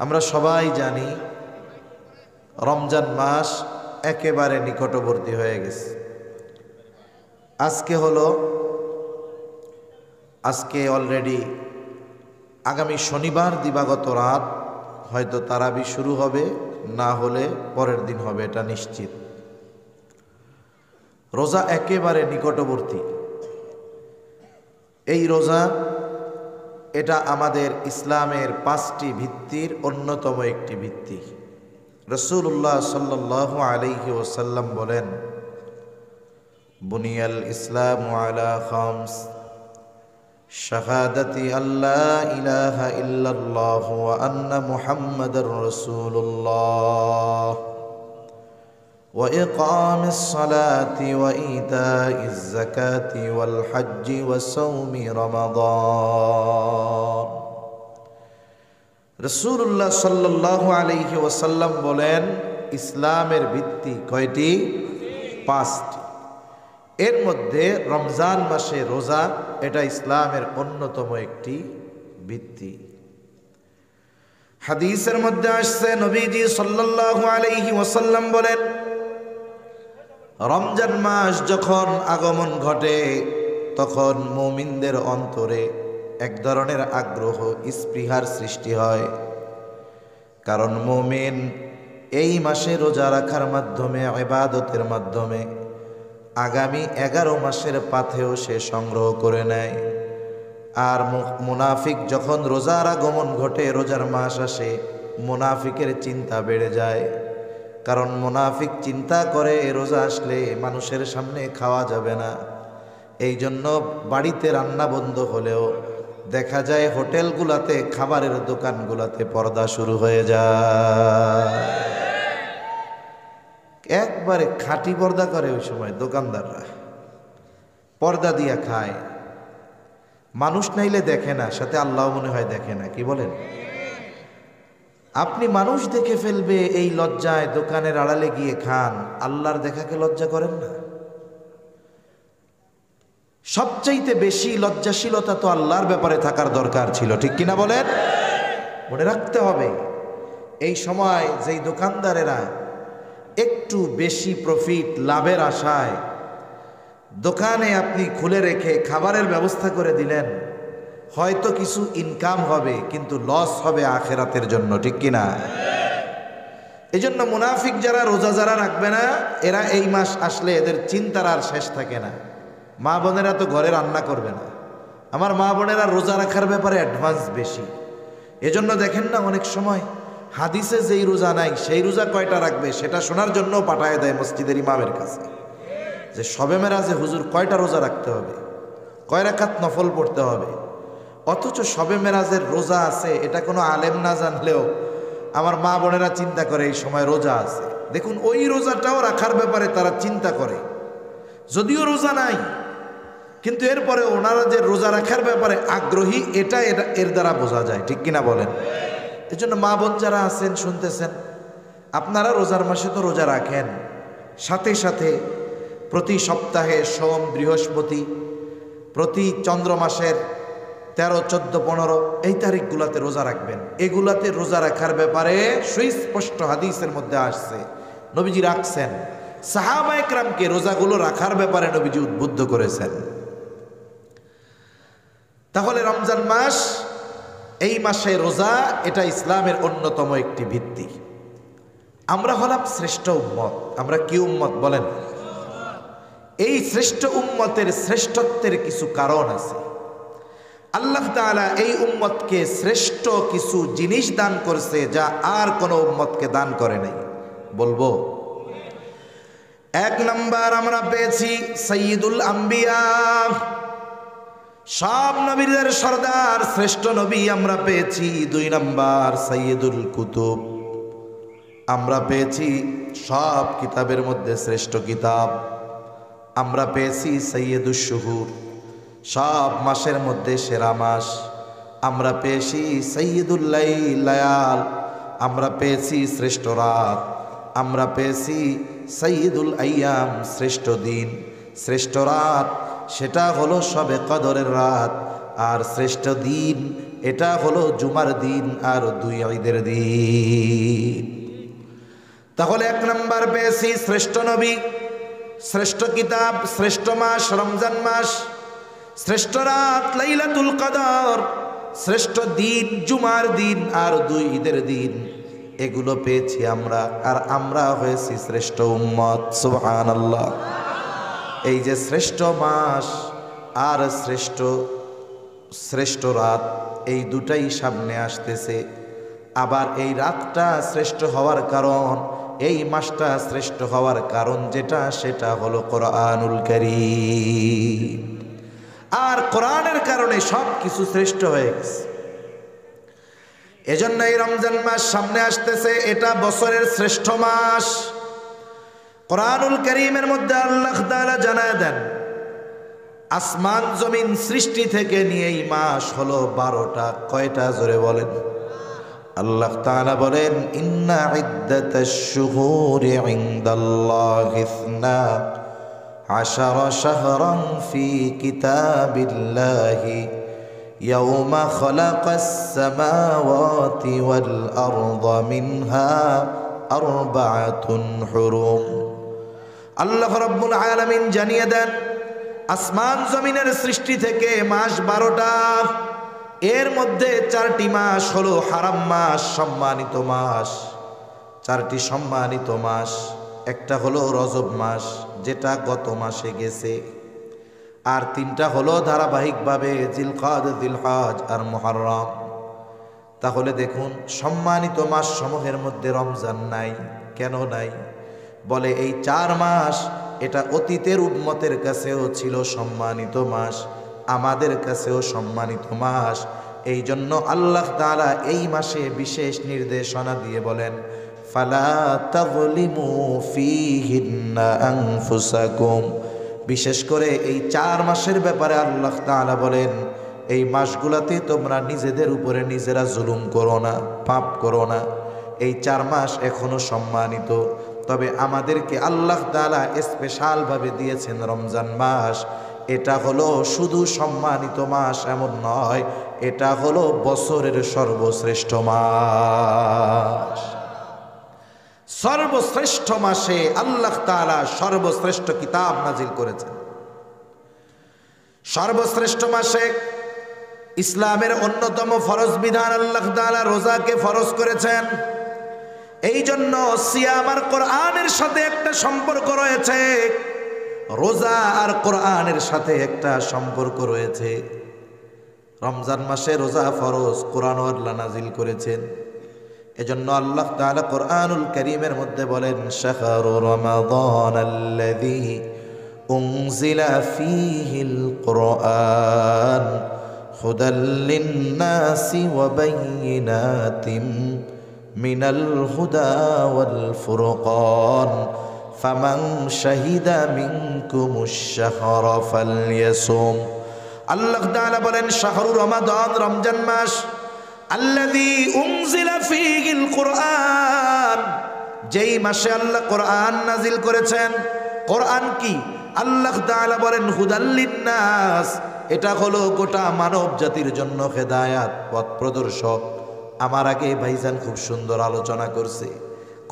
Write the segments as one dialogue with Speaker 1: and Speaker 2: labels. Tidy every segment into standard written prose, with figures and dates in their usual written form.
Speaker 1: আমরা সবাই জানি রমজান মাস একেবারে নিকটবর্তী হয়ে গেছে। আজকে অলরেডি আগামী শনিবার দিবাগত রাত হয়তো তারাবি শুরু হবে, না হলে পরের দিন হবে, এটা নিশ্চিত। রোজা একেবারে নিকটবর্তী। এই রোজা এটা আমাদের ইসলামের 5টি ভিত্তির অন্যতম একটি ভিত্তি। রাসূলুল্লাহ সাল্লাল্লাহু আলাইহি ওয়াসাল্লাম বলেন, বুনিয়াল ইসলামু আলা খামস, শাহাদাতি আল্লা ইলাহা ইল্লাল্লাহ ওয়া আন্না মুহাম্মাদার রাসূলুল্লাহ ওয়া ইকামিস সালাতি ওয়া ইতাইজ যাকাতি ওয়াল হজ্জি ওয়া সাওমি রমাদান। রাসূলুল্লাহ সাল্লাল্লাহু আলাইহি ওয়াসাল্লাম বলেন, ইসলামের ভিত্তি কয়টি? 5টি। এর মধ্যে রমজান মাসে রোজা এটা ইসলামের অন্যতম একটি ভিত্তি। হাদিসের মধ্যে আসছে, নবীজি সাল্লাল্লাহু আলাইহি ওয়াসাল্লাম বলেন, রমজান মাস যখন আগমন ঘটে তখন মুমিনদের অন্তরে এক ধরনের আগ্রহ, স্পৃহার সৃষ্টি হয়। কারণ মুমিন এই মাসে রোজা রাখার মাধ্যমে, ইবাদতের মাধ্যমে আগামী 11 মাসের পাথেও সে সংগ্রহ করে নেয়। আর মুনাফিক যখন রোজার আগমন ঘটে, রোজার মাস আসে, মুনাফিকের চিন্তা বেড়ে যায়। কারণ মুনাফিক চিন্তা করে রোজা আসলে মানুষের সামনে খাওয়া যাবে না। এই জন্য বাড়িতে রান্না বন্ধ হলেও দেখা যায় হোটেলগুলাতে, খাবারের দোকানগুলাতে পর্দা শুরু হয়ে যায়। একবারে খাঁটি পর্দা করে ওই সময় দোকানদাররা, পর্দা দিয়া খায়। মানুষ নাইলে দেখে না, সাথে আল্লাহ মনে হয় দেখে না। কি বলেন? আপনি মানুষ দেখে ফেলবে এই লজ্জায় দোকানের আড়ালে গিয়ে খান, আল্লাহর দেখাকে লজ্জা করেন না? সবচাইতে বেশি লজ্জাশীলতা তো আল্লাহর ব্যাপারে থাকার দরকার ছিল, ঠিক কিনা বলেন? মনে রাখতে হবে, এই সময় যেই দোকানদারেরা একটু বেশি প্রফিট লাভের আশায় দোকানে আপনি খুলে রেখে খাবারের ব্যবস্থা করে দিলেন, হয়তো কিছু ইনকাম হবে কিন্তু লস হবে আখেরাতের জন্য, ঠিক কিনা? এই জন্য মুনাফিক যারা, রোজা যারা রাখবে না, এরা এই মাস আসলে এদের চিন্তার আর শেষ থাকে না। মা বোনেরা তো ঘরে রান্না করবে না, আমার মা বোনেরা রোজা রাখার ব্যাপারে অ্যাডভান্স বেশি। এজন্য দেখেন না, অনেক সময় হাদিসে যেই রোজা নাই সেই রোজা কয়টা রাখবে সেটা শোনার জন্য পাঠায় দেয় মসজিদের ইমামের কাছে, যে শবে মেরাজে হুজুর কয়টা রোজা রাখতে হবে, কয় রাকাত নফল পড়তে হবে। অথচ শবে মেরাজের রোজা আছে, এটা কোনো আলেম না জানলেও আমার মা বোনেরা চিন্তা করে এই সময় রোজা আছে। দেখুন, ওই রোজাটাও রাখার ব্যাপারে তারা চিন্তা করে, যদিও রোজা নাই, কিন্তু এরপরে ওনারা যে রোজা রাখার ব্যাপারে আগ্রহী, এটা এর দ্বারা বোঝা যায়, ঠিক কিনা বলেন? এই জন্য মা বোন যারা আছেন, শুনতেছেন, আপনারা রোজার মাসে তো রোজা রাখেন, সাথে সাথে প্রতি সপ্তাহে সোম, বৃহস্পতি, প্রতি চন্দ্র মাসের 13, 14, 15 এই তারিখগুলাতে রোজা রাখবেন। এগুলাতে রোজা রাখার ব্যাপারে সুস্পষ্ট হাদিসের মধ্যে আসছে, নবীজি রাখছেন। সাহাবায়ে কেরামকে রোজাগুলো রাখার ব্যাপারে নবীজি উদ্বুদ্ধ করেছেন। তাহলে রমজান মাস, এই মাসে রোজা এটা ইসলামের অন্যতম একটি ভিত্তি। আমরা হলাম শ্রেষ্ঠ উম্মত। আমরা কি উম্মত বলেন? এই শ্রেষ্ঠ উম্মতের শ্রেষ্ঠত্বের কিছু কারণ আছে। আল্লাহ তাআলা এই উম্মতকে শ্রেষ্ঠ কিছু জিনিস দান করছে, যা আর কোনো উম্মতকে দান করে নাই। বলবো, 1 নাম্বার আমরা পেয়েছি সাইয়্যিদুল আম্বিয়া, সব নবীদের সরদার, শ্রেষ্ঠ নবী আমরা পেয়েছি। 2 নাম্বার সাইয়্যিদুল কুতুব, আমরা পেয়েছি সব কিতাবের মধ্যে শ্রেষ্ঠ কিতাব। আমরা পেয়েছি সাইয়্যিদুশ শুহুর, সব মাসের মধ্যে সেরা মাস। আমরা পেয়েছি সাইয়্যিদুল লায়াল, আমরা পেয়েছি শ্রেষ্ঠ রাত। আমরা পেয়েছি সাইয়্যিদুল আইয়াম, শ্রেষ্ঠ দিন, শ্রেষ্ঠ রাত। সেটা হলো শবে কদরের রাত। আর শ্রেষ্ঠ দিন এটা হলো জুমার দিন আর 2 ঈদের দিন। তাহলে 1 নাম্বার পেয়েছি শ্রেষ্ঠ নবী, শ্রেষ্ঠ কিতাব, শ্রেষ্ঠ মাস রমজান মাস, শ্রেষ্ঠ রাত লাইলাতুল কদর, শ্রেষ্ঠ দিন জুমার দিন আর 2 ঈদের দিন। এগুলো পেয়েছি আমরা, আর আমরা হয়েছি শ্রেষ্ঠ উম্মত। সুবহানাল্লাহ। এই যে শ্রেষ্ঠ মাস আর শ্রেষ্ঠ রাত, এই দুটাই সামনে আসতেছে। আবার এই রাতটা শ্রেষ্ঠ হওয়ার কারণ, এই মাসটা শ্রেষ্ঠ হওয়ার কারণ যেটা, সেটা হলো কোরআনুল কারীম। আর কোরআনের কারণে সব কিছু শ্রেষ্ঠ হয়ে গেছে। এজন্য এই রমজান মাস সামনে আসতেছে, এটা বছরের শ্রেষ্ঠ মাস। কোরআনুল কারীমের মধ্যে আল্লাহ তাআলা জানায় দেন, আসমান জমিন সৃষ্টি থেকে নিয়ে এই মাস হলো 12টা। কয়টা জোরে বলেন? আল্লাহ তাআলা বলেন, ইন্না ইদ্দাতাশ শুহুরি ইনদাল্লাহি 12 শাহরান ফি কিতাবিল্লাহি ইয়াওমা খালাকাস সামাওয়াতি ওয়াল আরদা মিনহা আরবাআতুন হুরুম। আল্লাহ রাব্বুল আলামিন জানিয়ে দেন, আসমান জমিনের সৃষ্টি থেকে মাস 12টা, এর মধ্যে 4টি মাস হলো হারাম মাস, সম্মানিত মাস। 4টি সম্মানিত মাস, একটা হলো রজব মাস যেটা গত মাসে গেছে, আর 3টা হলো ধারাবাহিকভাবে জিলকাদ, জিলহজ আর মুহররম। তাহলে দেখুন, সম্মানিত মাস সমূহের মধ্যে রমজান নাই। কেন নাই? বলে এই 4 মাস এটা অতীতের উম্মতের কাছেও ছিল সম্মানিত মাস, আমাদের কাছেও সম্মানিত মাস। এই জন্য আল্লাহ তাআলা এই মাসে বিশেষ নির্দেশনা দিয়ে বলেন, ফালা তাযলিমু ফীহিন্না আনফুসাকুম। বিশেষ করে এই 4 মাসের ব্যাপারে আল্লাহ তাআলা বলেন, এই মাসগুলাতে তোমরা নিজেদের উপরে নিজেরা জুলুম করো না, পাপ করো না। এই 4 মাস এখনো সম্মানিত, তবে আমাদেরকে আল্লাহ তাআলা স্পেশালভাবে দিয়েছেন রমজান মাস। এটা হলো শুধু সম্মানিত মাস এমন নয়, এটা হলো বছরের সর্বশ্রেষ্ঠ মাস। সর্বশ্রেষ্ঠ মাসে আল্লাহ তাআলা সর্বশ্রেষ্ঠ কিতাব নাজিল করেছেন। সর্বশ্রেষ্ঠ মাসে ইসলামের অন্যতম ফরজ বিধান আল্লাহ তাআলা রোজাকে ফরজ করেছেন। এই জন্য সিয়াম আর কোরআনের সাথে একটা সম্পর্ক রয়েছে, রোজা আর কোরআনের সাথে একটা সম্পর্ক রয়েছে। রমজান মাসে রোজা ফরজ, কোরআন আল্লাহ নাজিল করেছেন। এজন্য আল্লাহ তাআলা কোরআনুল কারীমের মধ্যে বলেন, শাহরু রমাদানাল্লাযী উনজিলা ফীহিল কুরআন হুদাল লিন-নাসি ওয়া বায়িনাতিম মিনাল হুদা ওয়াল ফুরকান ফামান শাহিদা মিনকুমুশ শাহরা ফালইয়াসুম। আল্লাহ তাআলা বলেন, শাহরু রমাদান, রমজান মাস, আল্লাযী উনজিলা ফীহিল কুরআন, যেই মাসে আল্লাহ কোরআন নাজিল করেছেন। কোরআন কি? আল্লাহ তাআলা বলেন হুদাল লিন-নাস, এটা হলো গোটা মানব জাতির জন্য হেদায়াত, পথ প্রদর্শক। আমার আগে ভাইজান খুব সুন্দর আলোচনা করছে,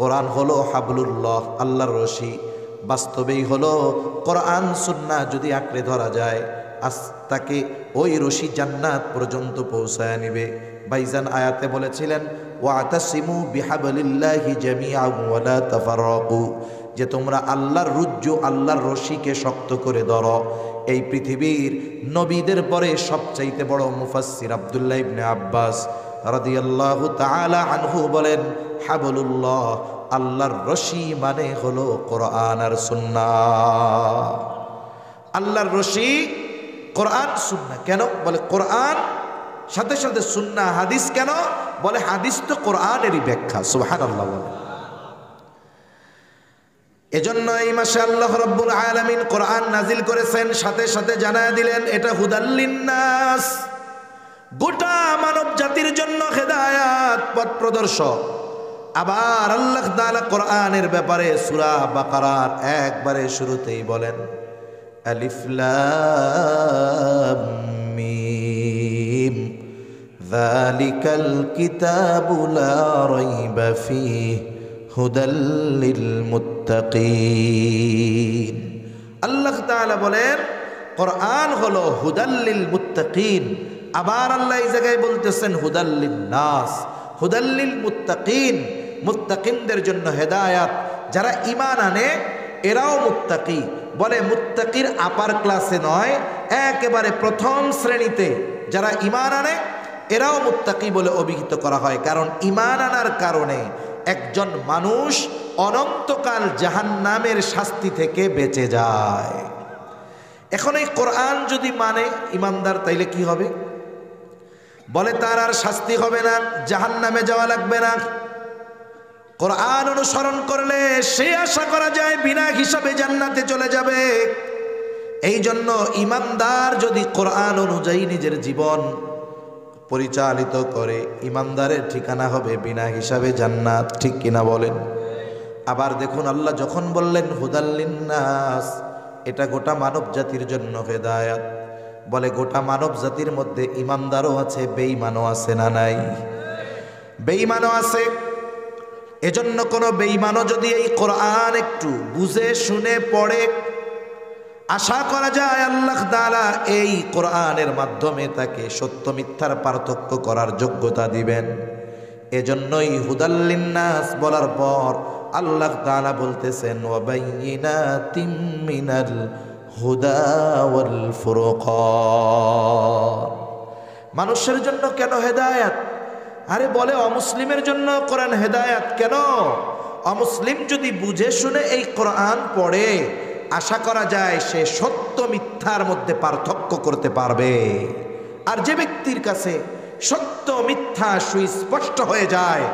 Speaker 1: কোরআন হলো হাবলুল্লাহ, আল্লাহর রশি। বাস্তবেই হলো কোরআন সুন্নাহ যদি আঁকড়ে ধরা যায়, তাকে ওই রশি জান্নাত পর্যন্ত পৌঁছায় নিবে। ভাইজান আয়াতে বলেছিলেন, ওয়াতাসিমু বিহাবলিল্লাহি জামিআন ওয়া লা তাফাররাকু, যে তোমরা আল্লাহর রুজ্জু, আল্লাহর রশিকে শক্ত করে ধরো। এই পৃথিবীর নবীদের পরে সবচাইতে বড় মুফাসসির আব্দুল্লাহ ইবনে আব্বাস রাদিয়াল্লাহু তাআলা আনহু বলেন, হাবলুল্লাহ, আল্লাহর রশি মানে হলো কোরআন আর সুন্নাহ। আল্লাহর রশি কোরআন সুন্নাহ। কেন? বলে কোরআন সাথে সাথে সুন্নাহ, হাদিস। কেন? বলে হাদিস তো কোরআনেরই ব্যাখ্যা। সুবহানাল্লাহ। এজন্য এই মাসে আল্লাহ রাব্বুল আলামিন কোরআন নাজিল করেছেন, সাথে সাথে জানায় দিলেন এটা হুদাল লিন-নাস, গোটা মানব জাতির জন্য হেদায়াত, পথ প্রদর্শক। আবার আল্লাহ তাআলা কোরআনের ব্যাপারে সূরা বাকারার একবারে শুরুতেই বলেন, আলিফ লাম মিম। যালিকাল কিতাবু লা রাইবা ফীহি হুদাল লিল মুত্তাকিন। আল্লাহ তাআলা বলেন কোরআন হলো হুদাল লিল মুত্তাকিন। আবার আল্লাহ এই জায়গায় বলতেছেন হুদাল লিন নাস, হুদাল লিল মুত্তাকিন, মুত্তাকিনদের জন্য হেদায়াত। যারা ঈমান আনে এরাও মুত্তাকি। বলে মুত্তাকির আপার ক্লাসে নয়, একেবারে প্রথম শ্রেণীতে যারা ঈমান আনে এরাও মুত্তাকি বলে অভিহিত করা হয়। কারণ ঈমান আনার কারণে একজন মানুষ অনন্তকাল জাহান্নামের শাস্তি থেকে বেঁচে যায়। এখন এই কোরআন যদি মানে ঈমানদার, তাইলে কি হবে? বলে তার আর শাস্তি হবে না, জাহান্নামে যাওয়া লাগবে না। কোরআন অনুসরণ করলে সে আশা করা যায় বিনা হিসাবে জান্নাতে চলে যাবে। এই জন্য ঈমানদার যদি কোরআন অনুযায়ী নিজের জীবন পরিচালিত করে, ঈমানদারের ঠিকানা হবে বিনা হিসাবে জান্নাত। ঠিক কিনা বলেন? আবার দেখুন আল্লাহ যখন বললেন হুদাল লিন্নাস, এটা গোটা মানব জাতির জন্য হেদায়াত। বলে গোটা মানব জাতির মধ্যে ঈমানদারও আছে, বেঈমানও আছে না নাই? বেঈমানও আছে। এজন্য কোনো বেঈমানও যদি এই কোরআন একটু বুঝে শুনে পড়ে, আশা করা যায় আল্লাহ তাআলা এই কোরআনের মাধ্যমে তাকে সত্য মিথ্যার পার্থক্য করার যোগ্যতা দিবেন। এজন্যই হুদাল লিন্নাস বলার পর আল্লাহ তাআলা বলতেছেন ওয়া বাইয়িনাতিম মিনাল হুদা ওয়াল ফুরকান। মানুষের জন্য কেন হেদায়েত? আরে বলে অমুসলিমের জন্য কোরআন হেদায়েত কেন? অমুসলিম যদি বুঝে শুনে এই কোরআন পড়ে, আশা করা যায় সে সত্য মিথ্যার মধ্যে পার্থক্য করতে পারবে। আর যে ব্যক্তির কাছে সত্য মিথ্যা সুস্পষ্ট হয়ে যায়,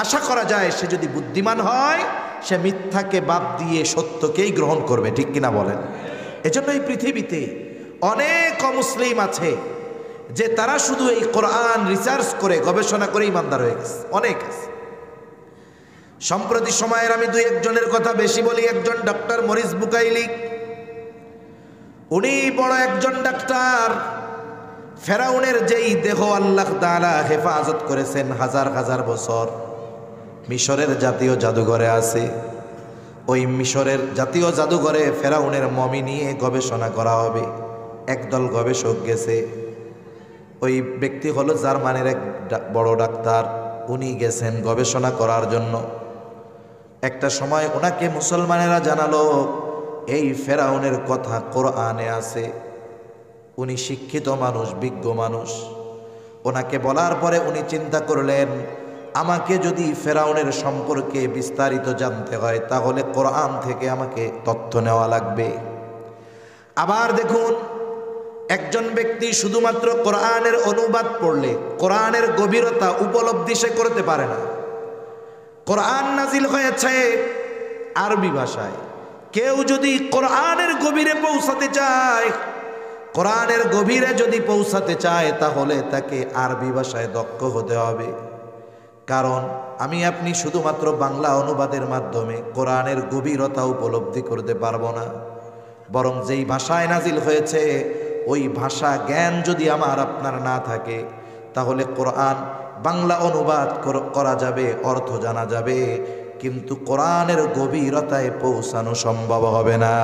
Speaker 1: আশা করা যায় সে যদি বুদ্ধিমান হয়, সে মিথ্যাকে বাদ দিয়ে সত্যকেই গ্রহণ করবে। ঠিক কিনা বলেন? এজন্য এই পৃথিবীতে অনেক অমুসলিম আছে যে তারা শুধু এই কোরআন রিসার্চ করে গবেষণা করে ইমানদার হয়ে গেছে, অনেক আছে। সম্প্রতি সময়ের আমি দুই একজনের কথা বেশি বলি। একজন ডক্টর মরিস বুকাইলি, উনি বড় একজন ডাক্তার। ফেরাউনের যেই দেহ আল্লাহ তাআলা হেফাজত করেছেন হাজার হাজার বছর, মিশরের জাতীয় জাদুঘরে আছে। ওই মিশরের জাতীয় জাদুঘরে ফেরাউনের মমি নিয়ে গবেষণা করা হবে। একদল গবেষক গেছে। ওই ব্যক্তি হলো জার্মানির এক বড় ডাক্তার, উনি গেছেন গবেষণা করার জন্য। একটা সময় ওনাকে মুসলমানেরা জানালো এই ফেরাউনের কথা কোরআনে আছে। উনি শিক্ষিত মানুষ, বিজ্ঞ মানুষ। ওনাকে বলার পরে উনি চিন্তা করলেন, আমাকে যদি ফেরাউনের সম্পর্কে বিস্তারিত জানতে হয় তাহলে কোরআন থেকে আমাকে তথ্য নেওয়া লাগবে। আবার দেখুন, একজন ব্যক্তি শুধুমাত্র কোরআনের অনুবাদ পড়লে কোরআনের গভীরতা উপলব্ধি সে করতে পারে না। কোরআন নাজিল হয়েছে আরবি ভাষায়। কেউ যদি কোরআনের গভীরে পৌঁছাতে চায়, কোরআনের গভীরে যদি পৌঁছাতে চায়, তাহলে তাকে আরবি ভাষায় দক্ষ হতে হবে। কারণ আমি আপনি শুধুমাত্র বাংলা অনুবাদের মাধ্যমে কোরআনের গভীরতা উপলব্ধি করতে পারবো না। বরং যেই ভাষায় নাজিল হয়েছে ওই ভাষা জ্ঞান যদি আমার আপনার না থাকে, তাহলে কোরআন বাংলা অনুবাদ করা যাবে, অর্থ জানা যাবে, কিন্তু কোরআনের গভীরতায় পৌঁছানো সম্ভব হবে না।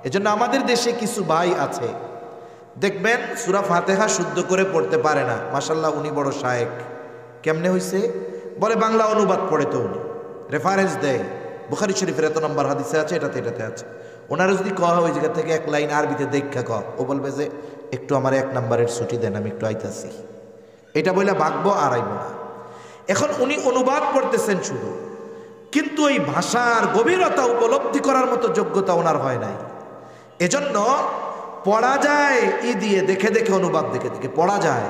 Speaker 1: এজন্য আমাদের দেশে কিছু ভাই আছে, দেখবেন সূরা ফাতিহা শুদ্ধ করে পড়তে পারে না। মাশাআল্লাহ, উনি বড় শায়েখ। কেমনে হইছে? বলে বাংলা অনুবাদ পড়ে তো উনি রেফারেন্স দেয়, বুখারী শরীফের এত নম্বর হাদিসে আছে, এটাতে আছে। ওনারা যদি কয় ওই জায়গা থেকে এক লাইন আরবিতে দেখা কয়, ও বলবে যে একটু আমার 1 নম্বরের ছুটি দেন, আমি একটু আইতাছি। এটা বলে ভাগবো আর আইব না। এখন উনি অনুবাদ পড়তেছেন শুধু, কিন্তু ওই ভাষার গভীরতা উপলব্ধি করার মতো যোগ্যতা ওনার হয় নাই। এজন্য পড়া যায় দিয়ে দেখে দেখে, অনুবাদ দেখে দেখে পড়া যায়,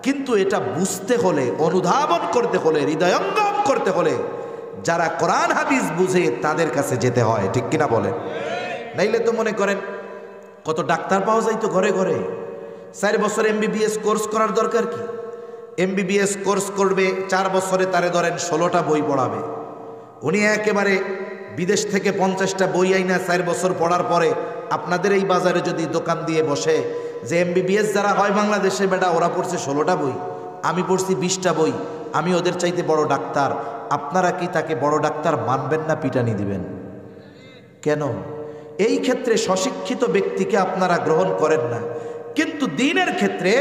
Speaker 1: কিন্তু এটা বুঝতে হলে, অনুধাবন করতে হলে, হৃদয়ঙ্গম করতে হলে যারা কোরআন হাদিস বুঝে তাদের কাছে যেতে হয়। ঠিক কিনা বলেন? নাইলে তো মনে করেন কত ডাক্তার পাওয়া যায় তো ঘরে ঘরে। 4 বছর MBBS কোর্স করার দরকার কি? MBBS কোর্স করবে 4 বছরে, তারে ধরেন 16টা বই পড়াবে। উনি একেবারে বিদেশ থেকে 50টা বই আইনা 4 বছর পড়ার পরে আপনাদের এই বাজারে যদি দোকান দিয়ে বসে যে MBBS যারা হয় বাংলাদেশে বেটা ওরা পড়ছে 16টা বই, আমি পড়ছি 20টা বই, আমি ওদের চাইতে বড় ডাক্তার। আপনারা কি তাকে বড় ডাক্তার মানবেন না পিটানি দিবেন? কেন? এই ক্ষেত্রে স্বশিক্ষিত ব্যক্তিকে আপনারা গ্রহণ করেন না, কিন্তু দ্বীনের ক্ষেত্রে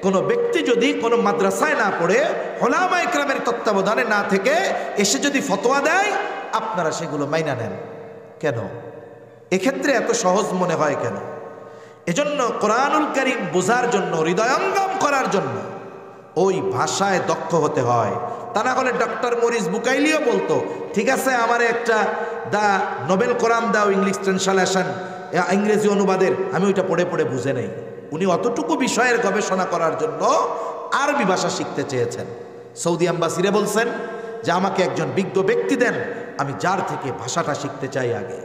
Speaker 1: কোনো ব্যক্তি যদি কোনো মাদ্রাসায় না পড়ে উলামা ইকরামের তত্ত্বাবধানে না থেকে এসে যদি ফতোয়া দেয়, আপনারা সেগুলো মাইনা নেন কেন? এক্ষেত্রে এত সহজ মনে হয় কেন? এজন্য কোরআনুল কারীম বোঝার জন্য, হৃদয়ঙ্গম করার জন্য ওই ভাষায় দক্ষ হতে হয়। তা না হলে ডক্টর মরিস বুকাইলিও বলতো, ঠিক আছে আমারে একটা দ্য নোবেল কোরআন দাও ইংলিশ ট্রান্সলেশন, ইংরেজি অনুবাদের, আমি ওইটা পড়ে পড়ে বুঝে নেই। উনি অতটুকু বিষয়ের গবেষণা করার জন্য আরবি ভাষা শিখতে চেয়েছেন। সৌদি আম্বাসিরে বলছেন যে আমাকে একজন বিজ্ঞ ব্যক্তি দেন, আমি যার থেকে ভাষাটা শিখতে চাই আগে।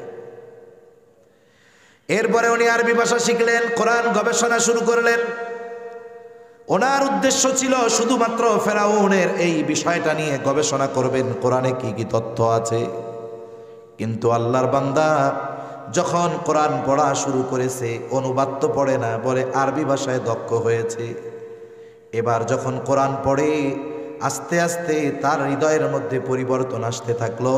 Speaker 1: এরপরে উনি আরবি ভাষা শিখলেন, কোরআন গবেষণা শুরু করলেন। ওনার উদ্দেশ্য ছিল শুধুমাত্র ফেরাউনের এই বিষয়টা নিয়ে গবেষণা করবেন, কোরআনে কি কি তথ্য আছে। কিন্তু আল্লাহর বান্দা যখন কোরআন পড়া শুরু করেছে, অনুবাদ তো পড়ে না, বলে আরবি ভাষায় দক্ষ হয়েছে। এবার যখন কোরআন পড়ে আস্তে আস্তে তার হৃদয়ের মধ্যে পরিবর্তন আসতে থাকলো।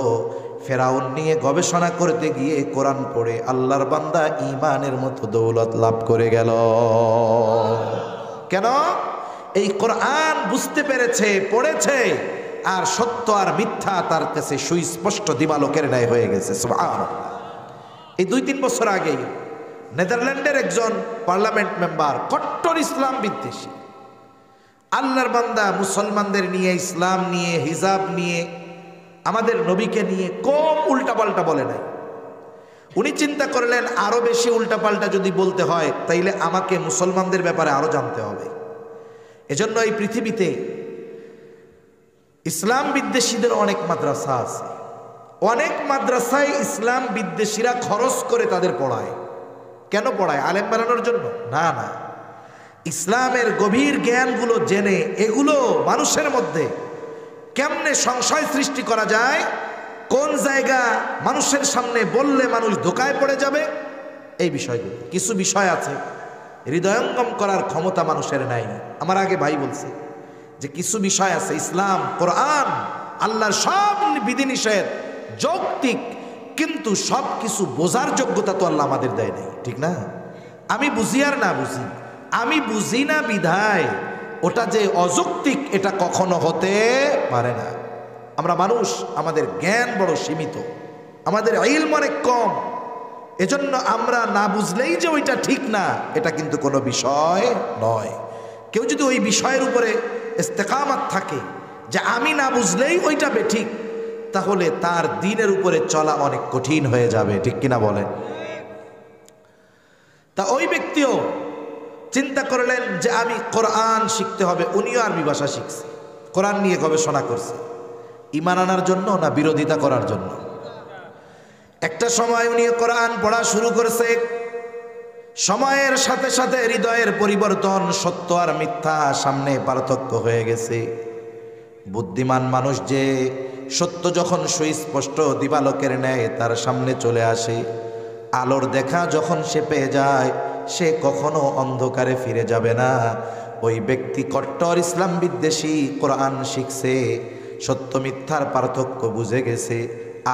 Speaker 1: ফেরাউন নিয়ে গবেষণা করতে গিয়ে কোরআন পড়ে আল্লাহর বান্দা ঈমানের মতো দৌলত লাভ করে গেল। কেন? এই কোরআন বুঝতে পেরেছে, পড়েছে, আর সত্য আর মিথ্যা তার কাছে সুস্পষ্ট দিবালোকের ন্যায় হয়ে গেছে। সুবহানাল্লাহ। এই 2-3 বছর আগেই নেদারল্যান্ডের একজন পার্লামেন্ট মেম্বার, কট্টর ইসলাম বিদ্বেষী, আল্লাহর বান্দা মুসলমানদের নিয়ে, ইসলাম নিয়ে, হিজাব নিয়ে, আমাদের নবীকে নিয়ে কম উল্টাপাল্টা বলে নাই। উনি চিন্তা করলেন আরো বেশি উল্টাপাল্টা যদি বলতে হয় তাইলে আমাকে মুসলমানদের ব্যাপারে আরো জানতে হবে। এজন্য এই পৃথিবীতে ইসলাম বিদ্বেষীদের অনেক মাদ্রাসা আছে। অনেক মাদ্রাসায় ইসলাম বিদ্বেষীরা খরচ করে তাদের পড়ায়। কেন পড়ায়? আলেম বানানোর জন্য? না না, ইসলামের গভীর জ্ঞানগুলো জেনে এগুলো মানুষের মধ্যে কেমনে সংশয় সৃষ্টি করা যায়, কোন জায়গা মানুষের সামনে বললে মানুষ ধোঁকায় পড়ে যাবে, এই বিষয়গুলো। কিছু বিষয় আছে হৃদয়ঙ্গম করার ক্ষমতা মানুষের নাই। আমার আগে ভাই বলছে যে কিছু বিষয় আছে, ইসলাম, কোরআন, আল্লাহর সব বিধিনিষেধ যৌক্তিক, কিন্তু সব কিছু বোঝার যোগ্যতা তো আল্লাহ আমাদের দেয় নাই, ঠিক না? আমি বুঝি আর না বুঝি, আমি বুঝি না বিধায় ওটা যে অযৌক্তিক এটা কখনো হতে পারে না। আমরা মানুষ, আমাদের জ্ঞান বড় সীমিত, আমাদের ইলম অনেক কম। এজন্য আমরা না বুঝলেই যে ওইটা ঠিক না, এটা কিন্তু কোনো বিষয় নয়। কেউ যদি ওই বিষয়ের উপরে ইস্তেকামাত থাকে যে আমি না বুঝলেই ওইটা বেঠিক, তাহলে তার দ্বীনের উপরে চলা অনেক কঠিন হয়ে যাবে, ঠিক কিনা বলেন? তা ওই ব্যক্তিও চিন্তা করলেন যে আমি কোরআন শিখতে হবে। উনিও আরবি ভাষা শিখছে, কোরআন নিয়ে গবেষণা করছে। ঈমান আনার জন্য না বিরোধিতা করার জন্য? একটা সময় উনি কোরআন পড়া শুরু করছে। সময়ের সাথে সাথে হৃদয়ের পরিবর্তন, সত্য আর মিথ্যা সামনে পার্থক্য হয়ে গেছে। বুদ্ধিমান মানুষ যে সত্য যখন সুস্পষ্ট দিবালোকের ন্যায় তার সামনে চলে আসে, আলোর দেখা যখন সে পেয়ে যায়, সে কখনো অন্ধকারে ফিরে যাবে না। ওই ব্যক্তি কট্টর ইসলাম বিদ্বেষী, কোরআন শিখছে, সত্য মিথ্যার পার্থক্য বুঝে গেছে,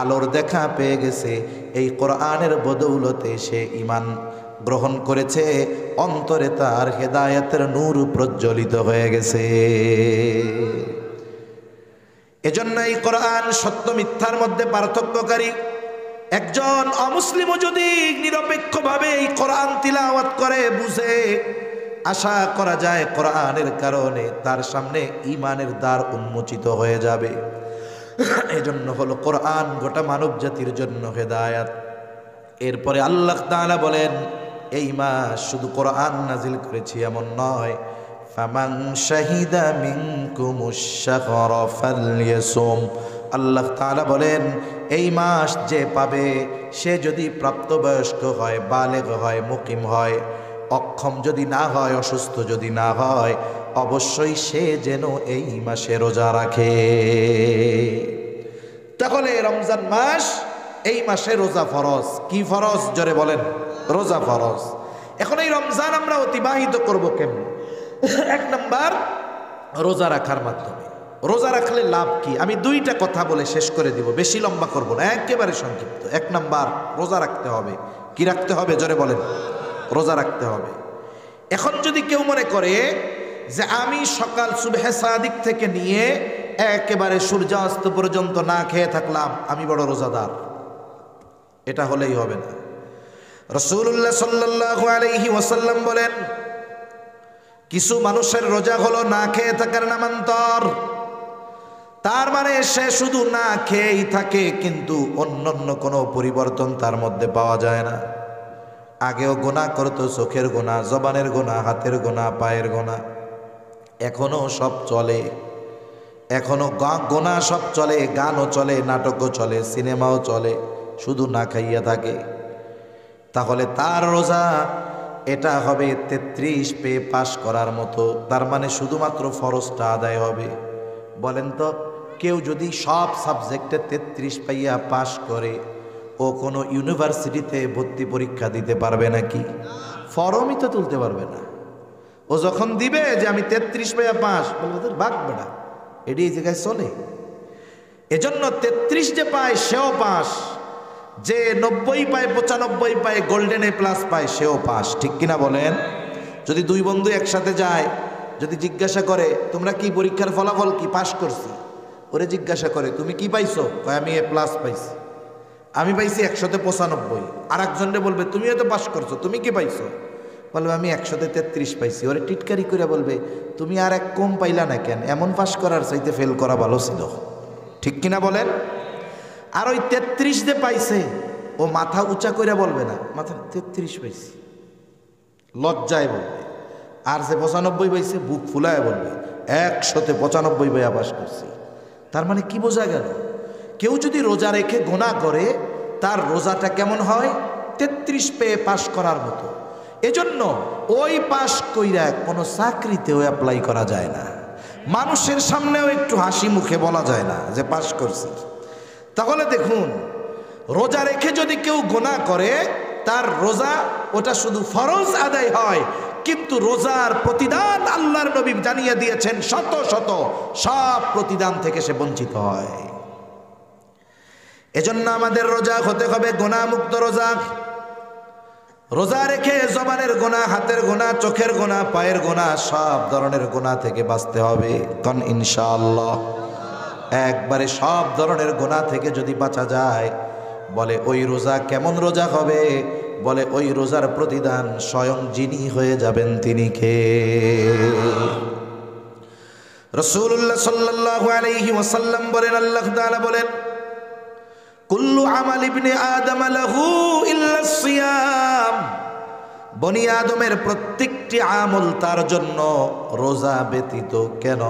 Speaker 1: আলোর দেখা পেয়ে গেছে। এই কোরআনের বদৌলতে সে ঈমান গ্রহণ করেছে, অন্তরে তার হেদায়েতের নূর প্রজ্বলিত হয়ে গেছে। এজন্য এই কোরআন সত্য মিথ্যার মধ্যে পার্থক্যকারী। একজন অমুসলিমও যদি নিরপেক্ষভাবে এই কোরআন তিলাওয়াত করে, বুঝে, আশা করা যায় কোরআনের কারণে তার সামনে ঈমানের দ্বার উন্মোচিত হয়ে যাবে। এজন্য হলো কোরআন গোটা মানব জাতির জন্য হেদায়াত। এরপরে আল্লাহ তাআলা বলেন, এই মাস শুধু কোরআন নাজিল করেছি এমন নয়, ফামান শাহিদা মিনকুমুশ শাহরা ফালইয়াসুম। আল্লাহ তাআলা বলেন, এই মাস যে পাবে সে যদি প্রাপ্তবয়স্ক হয়, বালেগ হয়, মুকিম হয়, অক্ষম যদি না হয়, অসুস্থ যদি না হয়, অবশ্যই সে যেন এই মাসে রোজা রাখে। তাহলে রমজান মাস, এই মাসে রোজা ফরজ। কি ফরজ? জোরে বলেন। রোজা ফরজ। এখন এই রমজান আমরা অতিবাহিত করব কেমন? এক নাম্বার, রোজা রাখার মাধ্যমে। রোজা রাখলে লাভ কি? আমি দুইটা কথা বলে শেষ করে দিব, বেশি লম্বা করব না, একেবারে সংক্ষিপ্ত। এক নাম্বার, রোজা রাখতে হবে। কি রাখতে হবে? জোরে বলেন। রোজা রাখতে হবে। এখন যদি কেউ মনে করে যে আমি সকাল সুবহে সাদিক থেকে নিয়ে একেবারে সূর্যাস্ত পর্যন্ত না খেয়ে থাকলাম, আমি বড় রোজাদার, এটা হলেই হবে না। রাসূলুল্লাহ সাল্লাল্লাহু আলাইহি ওয়াসাল্লাম বলেন, কিছু মানুষের রোজা হলো না খেয়ে থাকার নামান্তর। তার মানে সে শুধু না খেয়েই থাকে, কিন্তু অন্যান্য কোনো পরিবর্তন তার মধ্যে পাওয়া যায় না। আগেও গুনাহ করতো, চোখের গুনাহ, জবানের গুনাহ, হাতের গুনাহ, পায়ের গুনাহ, এখনো সব চলে। এখনো গুনাহ সব চলে, গানও চলে, নাটকও চলে, সিনেমাও চলে, শুধু না খাইয়া থাকে। তাহলে তার রোজা এটা হবে 33 পেয়ে পাশ করার মতো। তার মানে শুধুমাত্র ফরজটা আদায় হবে। বলেন তো, কেউ যদি সব সাবজেক্টে 33 পাইয়া পাশ করে, ও কোনো ইউনিভার্সিটিতে ভর্তি পরীক্ষা দিতে পারবে নাকি? ফর্মই তো তুলতে পারবে না। ও যখন দিবে যে আমি 33 পাইয়া পাস, বলবো তোর বাঘ বেড়া, এটি এই জায়গায় চলে। এজন্য 33 যে পায় সেও পাস, যে 90 পায়, 95 পায়, গোল্ডেন এ প্লাস পায়, সেও পাস। ঠিক কিনা বলেন? যদি দুই বন্ধু একসাথে যায়, যদি জিজ্ঞাসা করে তোমরা কি পরীক্ষার ফলাফল কি, পাস করছি, ওরে জিজ্ঞাসা করে তুমি কি পাইছো, কয় আমি এ প্লাস পাইছি, আমি পাইছি 100তে 95। আর একজনরে বলবে তুমিও তো পাস করছো, তুমি কি পাইছো, বলবে আমি 100তে 33 পাইছি। ওরে টিটকারি করে বলবে তুমি আর এক কম পাইলা না কেন, এমন পাস করার চাইতে ফেল করা ভালো ছিল। ঠিক কিনা বলেন? আর ওই 33 যে পাইছে, ও মাথা উঁচা করে বলবে না মাথা 33 পাইছি, লজ্জায় বলবে। আর যে 95 পাইছে বুক ফুলায় বলবে 100তে 95 পাইয়া পাস করছি। তার মানে কি বোঝা গেল? কেউ যদি রোজা রেখে গুনাহ করে, তার রোজাটা কেমন হয়? 33 পেয়ে পাশ করার মতো। এজন্য ওই পাশ কইরা কোনো চাকরিতেও অ্যাপ্লাই করা যায় না, মানুষের সামনেও একটু হাসি মুখে বলা যায় না যে পাশ করছি। তাহলে দেখুন, রোজা রেখে যদি কেউ গুনাহ করে, তার রোজা ওটা শুধু ফরজ আদায় হয়, কিন্তু রোজার প্রতিদান আল্লাহর নবী জানিয়ে দিয়েছেন শত শত, সব প্রতিদান থেকে সে বঞ্চিত হয়। এজন্য আমাদের রোজা হতে হবে গুনাহমুক্ত রোজা। রোজা রেখে জবানের গুনাহ, হাতের গুনাহ, চোখের গুনাহ, পায়ের গুনাহ, সব ধরনের গুনাহ থেকে বাঁচতে হবে। কোন ইনশাআল্লাহ। একবারে সব ধরনের গুনাহ থেকে যদি বাঁচা যায়, বলে ওই রোজা কেমন রোজা হবে? বলে ওই রোজার প্রতিদান স্বয়ং যিনি হয়ে যাবেন তিনি কে? রাসূলুল্লাহ সাল্লাল্লাহু আলাইহি ওয়াসাল্লাম বলেন, আল্লাহ তাআলা বলেন, কুল্লু আমাল ইবনে আদম লাহু ইল্লা সিয়াম। বনি আদমের প্রত্যেকটি আমল তার জন্য, রোজা ব্যতীত। কেন?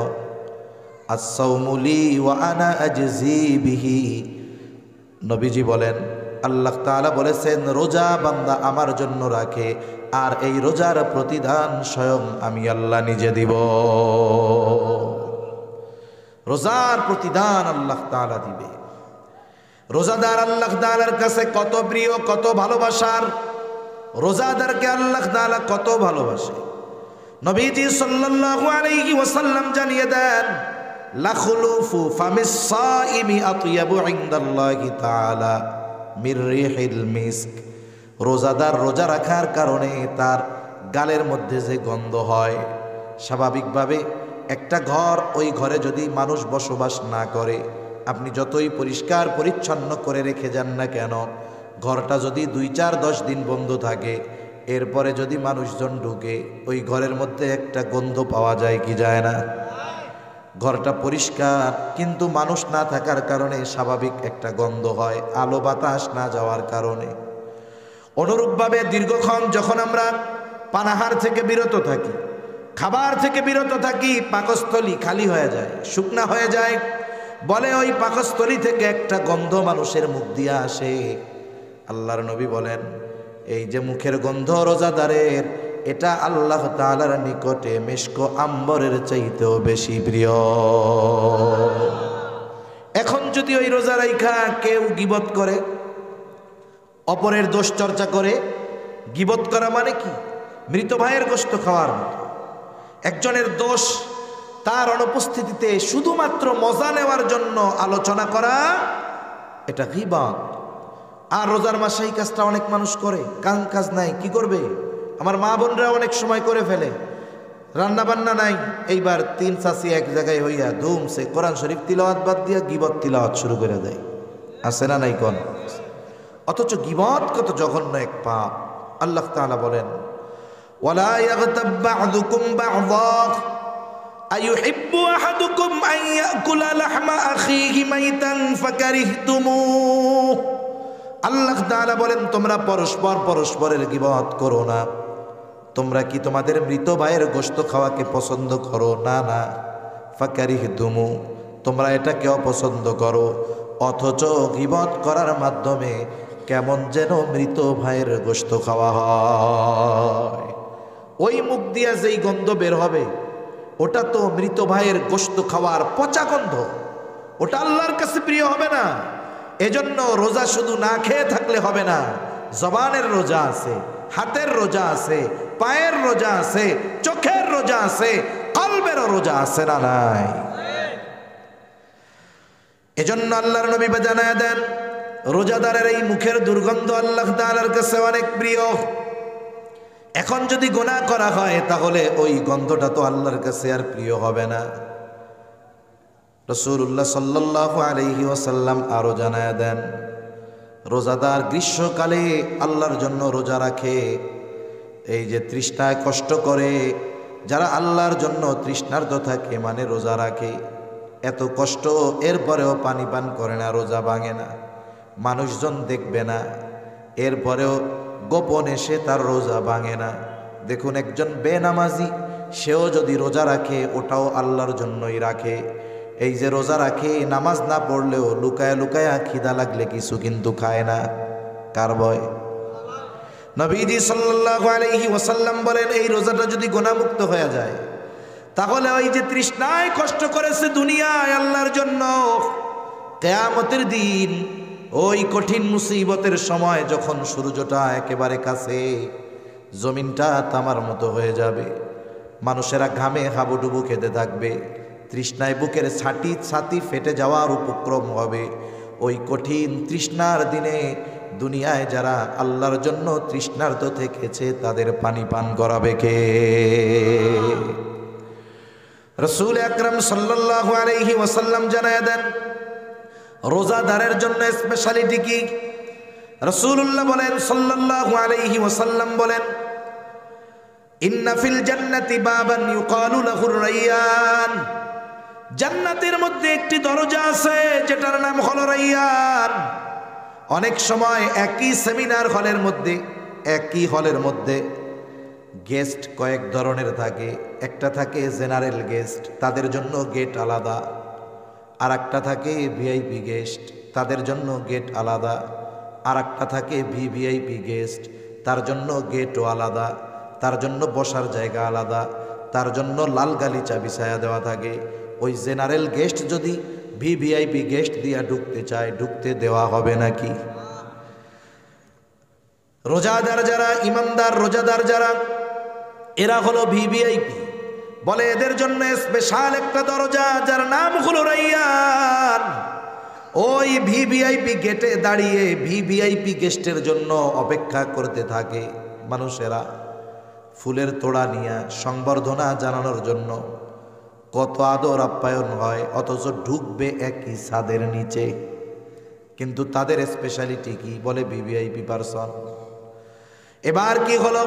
Speaker 1: আস-সাওমু লি ওয়া আনা আজজি বিহি। নবীজি বলেন, আল্লাহ তাআলা বলেছেন রোজা বান্দা আমার জন্য রাখে, আর এই রোজার প্রতিদান স্বয়ং আমি আল্লাহ নিজে দিব। রোজার প্রতিদান আল্লাহ তাআলা দিবে। রোজাদার আল্লাহ তাআলার কাছে কত প্রিয়, কত ভালোবাসার। রোজাদারকে আল্লাহ তাআলা কত ভালোবাসে। নবীজি সাল্লাল্লাহু আলাইহি ওয়াসাল্লাম জানিয়ে দেন, লাখুলুফু ফামিস সাইমি আতয়াবু ইনদাল্লাহি তাআলা মির রিহিল মিস্ক। রোজাদার রোজা রাখার কারণে তার গালের মধ্যে যে গন্ধ হয়, স্বাভাবিকভাবে একটা ঘর, ওই ঘরে যদি মানুষ বসবাস না করে, আপনি যতই পরিষ্কার পরিচ্ছন্ন করে রেখে যান না কেন, ঘরটা যদি 2-4-10 দিন বন্ধ থাকে, এরপরে যদি মানুষজন ঢুকে, ওই ঘরের মধ্যে একটা গন্ধ পাওয়া যায় কি যায় না? ঘরটা পরিষ্কার, কিন্তু মানুষ না থাকার কারণে স্বাভাবিক একটা গন্ধ হয়, আলো বাতাস না যাওয়ার কারণে। অনুরূপভাবে দীর্ঘক্ষণ যখন আমরা পানাহার থেকে বিরত থাকি, খাবার থেকে বিরত থাকি, পাকস্থলী খালি হয়ে যায়, শুকনা হয়ে যায়। বলে ওই পাকস্থলী থেকে একটা গন্ধ মানুষের মুখ দিয়ে আসে। আল্লাহর নবী বলেন, এই যে মুখের গন্ধ রোজাদারের, এটা আল্লাহ তাআলার নিকটে মিশক আম্বরের চাইতেও বেশি প্রিয়। এখন যদি ওই রোজা রাইখা কেউ গীবত করে, অপরের দোষ চর্চা করে, গীবত করা মানে কি? মৃত ভাইয়ের গোশত খাওয়ার মতো। একজনের দোষ তার অনুপস্থিতিতে শুধুমাত্র মজা নেওয়ার জন্য আলোচনা করা, এটা গীবত। আর রোজার মাসে এই কাজটা অনেক মানুষ করে, কাজ নাই, কি করবে? আমার মা বোনরা অনেক সময় করে ফেলে, রান্না বান্না নাই, এইবার 3 চাচি এক জায়গায় হইয়া ধুমসে কোরআন শরীফ তিলাওয়াত বাদ দিয়া গীবত তিলাওয়াত শুরু করে দেয়। আছে না নাই কোন? অথচ গীবত কত জঘন্য এক পাপ। আল্লাহ তাআলা বলেন, ওয়ালা ইয়াগতাব বা'দুকুম বা'যা আইয়ুহিব্বু আহাদুকুম আন ইয়াকুলা লাহমা আখিহি মাইতান ফাকারিহতুমুহ। আল্লাহ তাআলা বলেন, তোমরা পরস্পরের গীবত করো না। তোমরা কি তোমাদের মৃত ভাইয়ের গোশত খাওয়াকে পছন্দ করো? না না। ফাকারিহতুমু, তোমরা এটাকে অপছন্দ করো, অথচ গীবত করার মাধ্যমে কেমন যেন মৃত ভাইয়ের গোশত খাওয়া হয়। ওই মুখ দিয়া যেই গন্ধ বের হবে, ওটা তো মৃত ভাইয়ের গোশত খাওয়ার পচা গন্ধ, ওটা আল্লাহর কাছে প্রিয় হবে না। এজন্য রোজা শুধু না খেয়ে থাকলে হবে না, জবানের রোজা আছে, হাতের রোজা আছে, পায়ের রোজা আছে, চোখের রোজা আছে, কলবেরও রোজা আছে না নাই? এজন্য আল্লাহর নবী জানায়া দেন, রোজাদারের এই মুখের দুর্গন্ধ আল্লাহ তাআলার কাছে অনেক প্রিয়। এখন যদি গুনাহ করা হয় তাহলে ওই গন্ধটা তো আল্লাহর কাছে আর প্রিয় হবে না। রাসূলুল্লাহ সাল্লাল্লাহু আলাইহি ওয়াসাল্লাম আরো জানায়া দেন, রোজাদার গ্রীষ্মকালে আল্লাহর জন্য রোজা রাখে, এই যে তৃষ্ণায় কষ্ট করে, যারা আল্লাহর জন্য তৃষ্ণার্ত থাকে মানে রোজা রাখে, এত কষ্ট এরপরেও পানি পান করে না, রোজা ভাঙে না, মানুষজন দেখবে না, এরপরেও গোপনে সে তার রোজা ভাঙে না। দেখুন, একজন বেনামাজি সেও যদি রোজা রাখে ওটাও আল্লাহর জন্যই রাখে। এই যে রোজা রাখে, নামাজ না পড়লেও লুকায়া লুকায়া খিদা লাগলে কিছু কিন্তু খায় না। কার ভয়? নবীজি সাল্লাল্লাহু আলাইহি ওয়াসাল্লাম বলেন, এই রোজাটা যদি গুনাহমুক্ত হয়ে যায় তাহলে ওই যে তৃষ্ণায় কষ্ট করেছে দুনিয়ায় আল্লাহর জন্য, কিয়ামতের দিন ওই কঠিন মুসিবতের সময় যখন সূর্যটা একেবারে কাছে, জমিনটা তামার মতো হয়ে যাবে, মানুষেরা ঘামে হাবুডুবু খেতে থাকবে, তৃষ্ণায় বুকের ছাতি ফেটে যাওয়ার উপক্রম হবে। ওই কঠিন তৃষ্ণার দিনে দুনিয়ায় যারা আল্লাহর জন্য তৃষ্ণার্ত থেকেছে তাদের পানি পান করাবে কে? রাসূল আকরাম সাল্লাল্লাহু আলাইহি ওয়াসাল্লাম জানায়া দেন, রোজাদারের জন্য স্পেশালিটি কি? রাসূলুল্লাহ বলেন সাল্লাল্লাহু আলাইহি ওয়াসাল্লাম বলেন, ইন্না ফিল জান্নাতি বাবান ইউকালু লাহুর রায়্যান, জান্নাতের মধ্যে একটি দরজা আছে যেটার নাম হলো রায়্যান। অনেক সময় একই সেমিনার হলের মধ্যে, একই হলের মধ্যে গেস্ট কয়েক ধরনের থাকে। একটা থাকে জেনারেল গেস্ট, তাদের জন্য গেট আলাদা, আর একটা থাকে ভিআইপি গেস্ট, তাদের জন্য গেট আলাদা, আর একটা থাকে ভিভিআইপি গেস্ট, তার জন্য গেটও আলাদা, তার জন্য বসার জায়গা আলাদা, তার জন্য লাল গালিচা বিছায়া দেওয়া থাকে। ওই জেনারেল গেস্ট যদি ভিভিআইপি গেস্ট দিয়া ঢুকতে চায়, ঢুকতে দেওয়া হবে নাকি? রোজাদার যারা, ইমানদার রোজাদার যারা, এরা হলো ভিভিআইপি। বলে এদের জন্য স্পেশাল একটা দরজা যার নাম হলো রায়্যান। ওই ভিভিআইপি গেটে দাঁড়িয়ে ভিভিআইপি গেস্টের জন্য অপেক্ষা করতে থাকে মানুষেরা, ফুলের তোড়া নিয়ে সংবর্ধনা জানানোর জন্য। কত আদর আপ্যায়ন হয়, অথচ ঢুকবে একই ছাদের নিচে। কিন্তু তাদের স্পেশালিটি কি? বলে ভিভিআইপি পারসন। এবার কি হলো,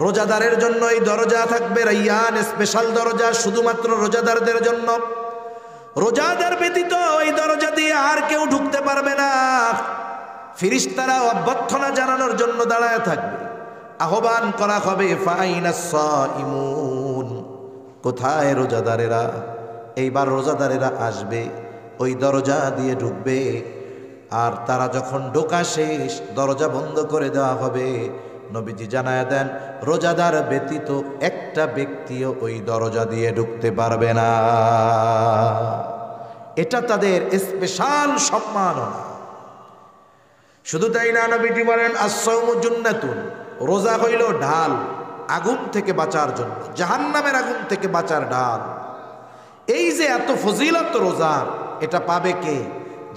Speaker 1: রোজাদারের জন্য এই দরজা থাকবে রায়্যান, স্পেশাল দরজা শুধুমাত্র রোজাদারদের জন্য। রোজাদার ব্যতীত এই দরজা দিয়ে আর কেউ ঢুকতে পারবে না। ফেরেশতারা অভ্যর্থনা জানানোর জন্য দাঁড়ায় থাকবে, আহ্বান করা হবে, ফাইনাস সাইমুন, কোথায় রোজাদারেরা? এইবার রোজাদারেরা আসবে, ওই দরজা দিয়ে ঢুকবে, আর তারা যখন ঢোকা শেষ দরজা বন্ধ করে দেওয়া হবে। নবীজি জানায়া দেন, রোজাদার ব্যতীত একটা ব্যক্তিও ওই দরজা দিয়ে ঢুকতে পারবে না। এটা তাদের স্পেশাল সম্মাননা। শুধু তাই না, নবীজি বলেন, আস-সাওমু জুন্নাতুন, রোজা হইল ঢাল। আগুন থেকে বাঁচার জন্য, জাহান্নামের আগুন থেকে বাঁচার ডাল। এই যে এত ফজিলত রোজার, এটা পাবে কে?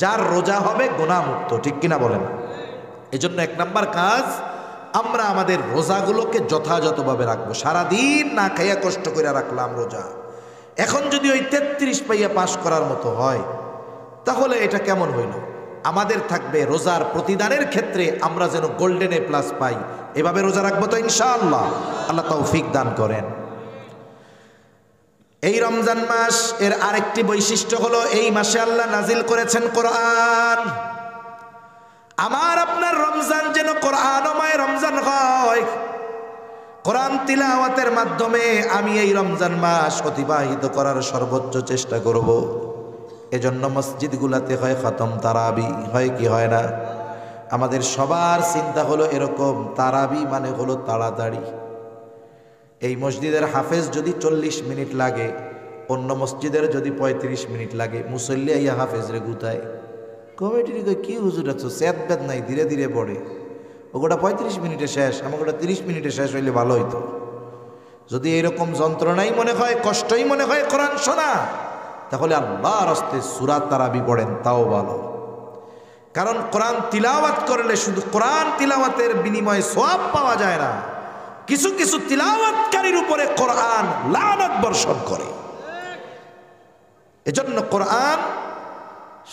Speaker 1: যার রোজা হবে গুনাহমুক্ত, ঠিক কিনা বলেন? এজন্য এক নাম্বার কাজ, আমরা আমাদের রোজাগুলোকে যথাযথভাবে রাখবো। সারাদিন না খাইয়া কষ্ট করে রাখলাম রোজা, এখন যদি ওই 33 পাইয়া পাশ করার মতো হয়, তাহলে এটা কেমন হইল? আমাদের থাকবে রোজার প্রতিদানের ক্ষেত্রে আমরা যেন গোল্ডেন এ প্লাস পাই। এভাবে রোজা রাখবো তো ইনশাআল্লাহ। আল্লাহ তৌফিক দান করেন। এই রমজান মাস এর আরেকটি বৈশিষ্ট্য হলো, এই মাসে আল্লাহ নাজিল করেছেন কোরআন। আমার আপনার রমজান যেন কোরআনময় রমজান হয়। কোরআন তিলাওয়াতের মাধ্যমে আমি এই রমজান মাস অতিবাহিত করার সর্বোচ্চ চেষ্টা করব। এজন্য মসজিদগুলাতে হয় খতম তারাবি, হয় কি হয় না? আমাদের সবার চিন্তা হলো এরকম, তারাবি মানে হলো তাড়াতাড়ি। এই মসজিদের হাফেজ যদি 40 মিনিট লাগে, অন্য মসজিদের যদি 35 মিনিট লাগে, মুসল্লি আইয়া হাফেজ রে গুতায়। কমিটির কি হুজুর আছো, সেদবেদ নাই, ধীরে ধীরে পড়ে। ওটা 35 মিনিটে শেষ, আমাকে ওটা 30 মিনিটে শেষ হইলে ভালো হইতো। যদি এরকম যন্ত্রণাই মনে হয়, কষ্টই মনে হয় কোরআন শোনা, তাহলে আল্লাহর হস্তে সূরা তারাবি পড়েন, তাও ভালো। কারণ কোরআন তিলাওয়াত করলে শুধু কোরআন তিলাওয়াতের বিনিময়ে সওয়াব পাওয়া যায় না, কিছু কিছু তিলাওয়াতকারীর উপরে কোরআন লানত বর্ষণ করে। এজন্য কোরআন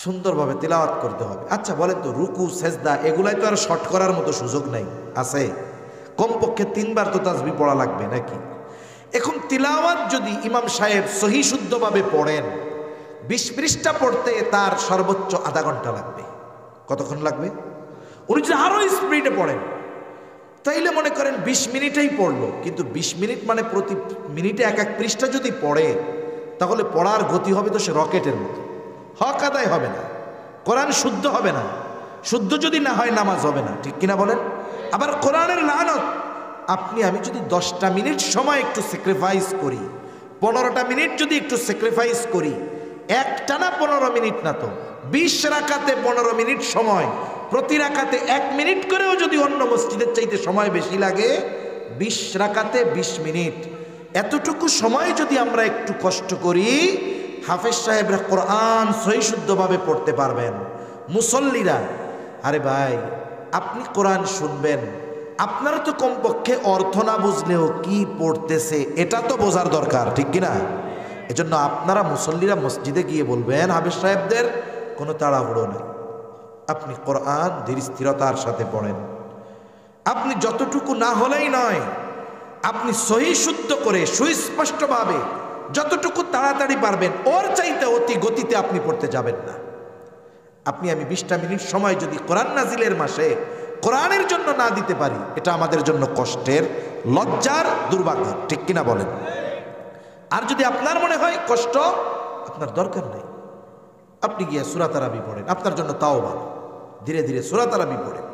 Speaker 1: সুন্দরভাবে তিলাওয়াত করতে হবে। আচ্ছা বলেন তো, রুকু সেজদা এগুলাই তো আর শর্ট করার মতো সুযোগ নাই, আছে? কমপক্ষে 3 বার তো তাসবিহ পড়া লাগবে নাকি? এখন তিলাওয়াত যদি ইমাম সাহেব সহি শুদ্ধভাবে পড়েন, 20 পৃষ্ঠা পড়তে তার সর্বোচ্চ আধা ঘন্টা লাগবে। কতক্ষণ লাগবে? উনি যদি আরো স্পিডে পড়েন, তাইলে মনে করেন 20 মিনিটেই পড়লো, কিন্তু 20 মিনিট মানে প্রতি মিনিটে এক এক পৃষ্ঠা যদি পড়ে, তাহলে পড়ার গতি হবে তো সে রকেটের মতো, হক আদায় হবে না, কোরআন শুদ্ধ হবে না। শুদ্ধ যদি না হয় নামাজ হবে না, ঠিক কিনা বলেন? আবার কোরআনের লানত, আপনি আমি যদি 10টা মিনিট সময় একটু স্যাক্রিফাইস করি, 15টা মিনিট যদি একটু স্যাক্রিফাইস করি, একটানা 15 মিনিট না তো 20 রাকাতে 15 মিনিট সময়, প্রতি রাকাতে 1 মিনিট করেও যদি অন্য মসজিদের চাইতে সময় বেশি লাগে, 20 রাকাতে 20 মিনিট, এতটুকু সময় যদি আমরা একটু কষ্ট করি, হাফেজ সাহেবরা কোরআন সহি শুদ্ধভাবে পড়তে পারবেন। মুসল্লিরা, আরে ভাই আপনি কোরআন শুনবেন, আপনারা তো কমপক্ষে অর্থ না বুঝলেও কি পড়তেছে এটা তো বোঝার দরকার, ঠিক কিনা? এজন্য আপনারা মুসল্লিরা মসজিদে গিয়ে বলবেন হাফেজ সাহেবদের কোনো তাড়াহুড়ো নেই, আপনি কোরআন ধীর স্থিরতার সাথে পড়েন। আপনি যতটুকু না হলেই নয়, আপনি সহি শুদ্ধ করে সুস্পষ্টভাবে যতটুকু তাড়াতাড়ি পারবেন, ওর চাইতে অতি গতিতে আপনি পড়তে যাবেন না। আপনি আমি 20টা মিনিট সময় যদি কোরআন নাজিলের মাসে কোরআনের জন্য না দিতে পারি, এটা আমাদের জন্য কষ্টের, লজ্জার, দুর্ভাগ্য, ঠিক কিনা বলেন? আর যদি আপনার মনে হয় কষ্ট আপনার দরকার নেই, আপনি গিয়ে সূরা তারাবি পড়েন, আপনার জন্য তাও ভালো, ধীরে ধীরে সূরা তারাবি পড়েন।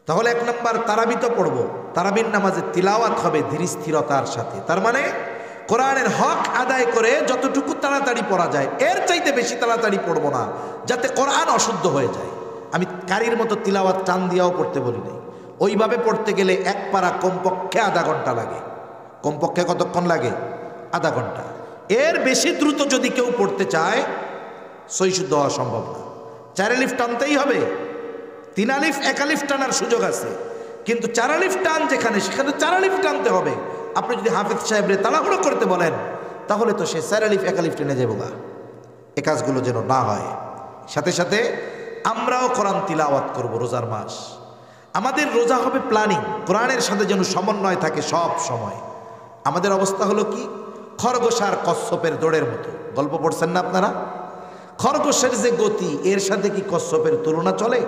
Speaker 1: তাহলে 1 নম্বর তারাবি তো পড়বো, তারাবির নামাজে তিলাওয়াত হবে ধীর স্থিরতার সাথে। তার মানে কোরআনের হক আদায় করে যতটুকু তাড়াতাড়ি পড়া যায়, এর চাইতে বেশি তাড়াতাড়ি পড়বো না, যাতে কোরআন অশুদ্ধ হয়ে যায়। আমি কারির মতো তিলাওয়াত টান দিয়াও পড়তে বলি নাই। ওইভাবে পড়তে গেলে 1 পারা কমপক্ষে আধা ঘন্টা লাগে। কমপক্ষে কতক্ষণ লাগে? আধা ঘন্টা। এর বেশি দ্রুত যদি কেউ পড়তে চায়, সহি শুদ্ধ হওয়া সম্ভব না। 4 আলিফ টানতেই হবে, 3 আলিফ 1 আলিফ টানার সুযোগ আছে, কিন্তু 4 আলিফ টান যেখানে, সেখানে 4 আলিফ টানতে হবে। আপনি যদি হাফেজ সাহেবরে তাড়াহুড়ো করতে বলেন, তাহলে তো সে 4 আলিফ 1 আলিফ টেনে যাবো গা। এ কাজগুলো যেন না হয়। সাথে সাথে আমরাও কোরআন তিলাওয়াত করব রোজার মাস। আমাদের রোজা হবে প্ল্যানিং, কোরআনের সাথে যেন সমন্বয় থাকে সব সময়। আমাদের অবস্থা হলো কি, খরগোশ আর কচ্ছপের দৌড়ের মতো। গল্প পড়ছেন না আপনারা? খরগোশের যে গতি, এর সাথে কি কচ্ছপের তুলনা চলে?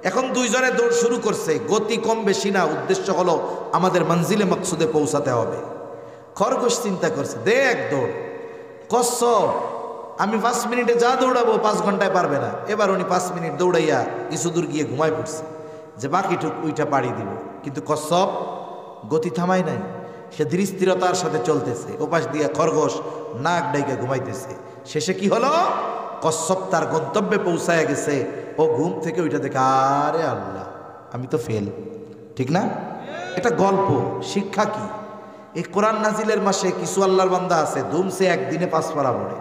Speaker 1: এখন 2 জনে দৌড় শুরু করছে, গতি কম বেশি না, উদ্দেশ্য হলো আমাদের মঞ্জিলে মকসুদে পৌঁছাতে হবে। খরগোশ চিন্তা করছে, দেখ দৌড়, কচ্ছপ আমি 5 মিনিটে যা দৌড়াবো 5 ঘন্টায় পারবে না। এবার উনি 5 মিনিট দৌড়াইয়া কিছু দূর গিয়ে ঘুমায় পড়ছে, যে বাকিটুক উইটা পাড়ি দিব। কিন্তু কচ্ছপ গতি থামায় নাই, সে ধীর স্থিরতার সাথে চলতেছে। ওপাশ দিয়ে খরগোশ নাক ডাইকে ঘুমাইতেছে। শেষে কি হলো, কচ্ছপ তার গন্তব্যে পৌঁছায় গেছে। ও ঘুম থেকে ওইটা দেখে, আরে আল্লাহ, আমি তো ফেল, ঠিক না? এটা গল্প। শিক্ষা কি? এই কোরআন নাজিলের মাসে কিছু আল্লাহর বান্দা আছে ধুমসে একদিনে 5 পারা পড়ে,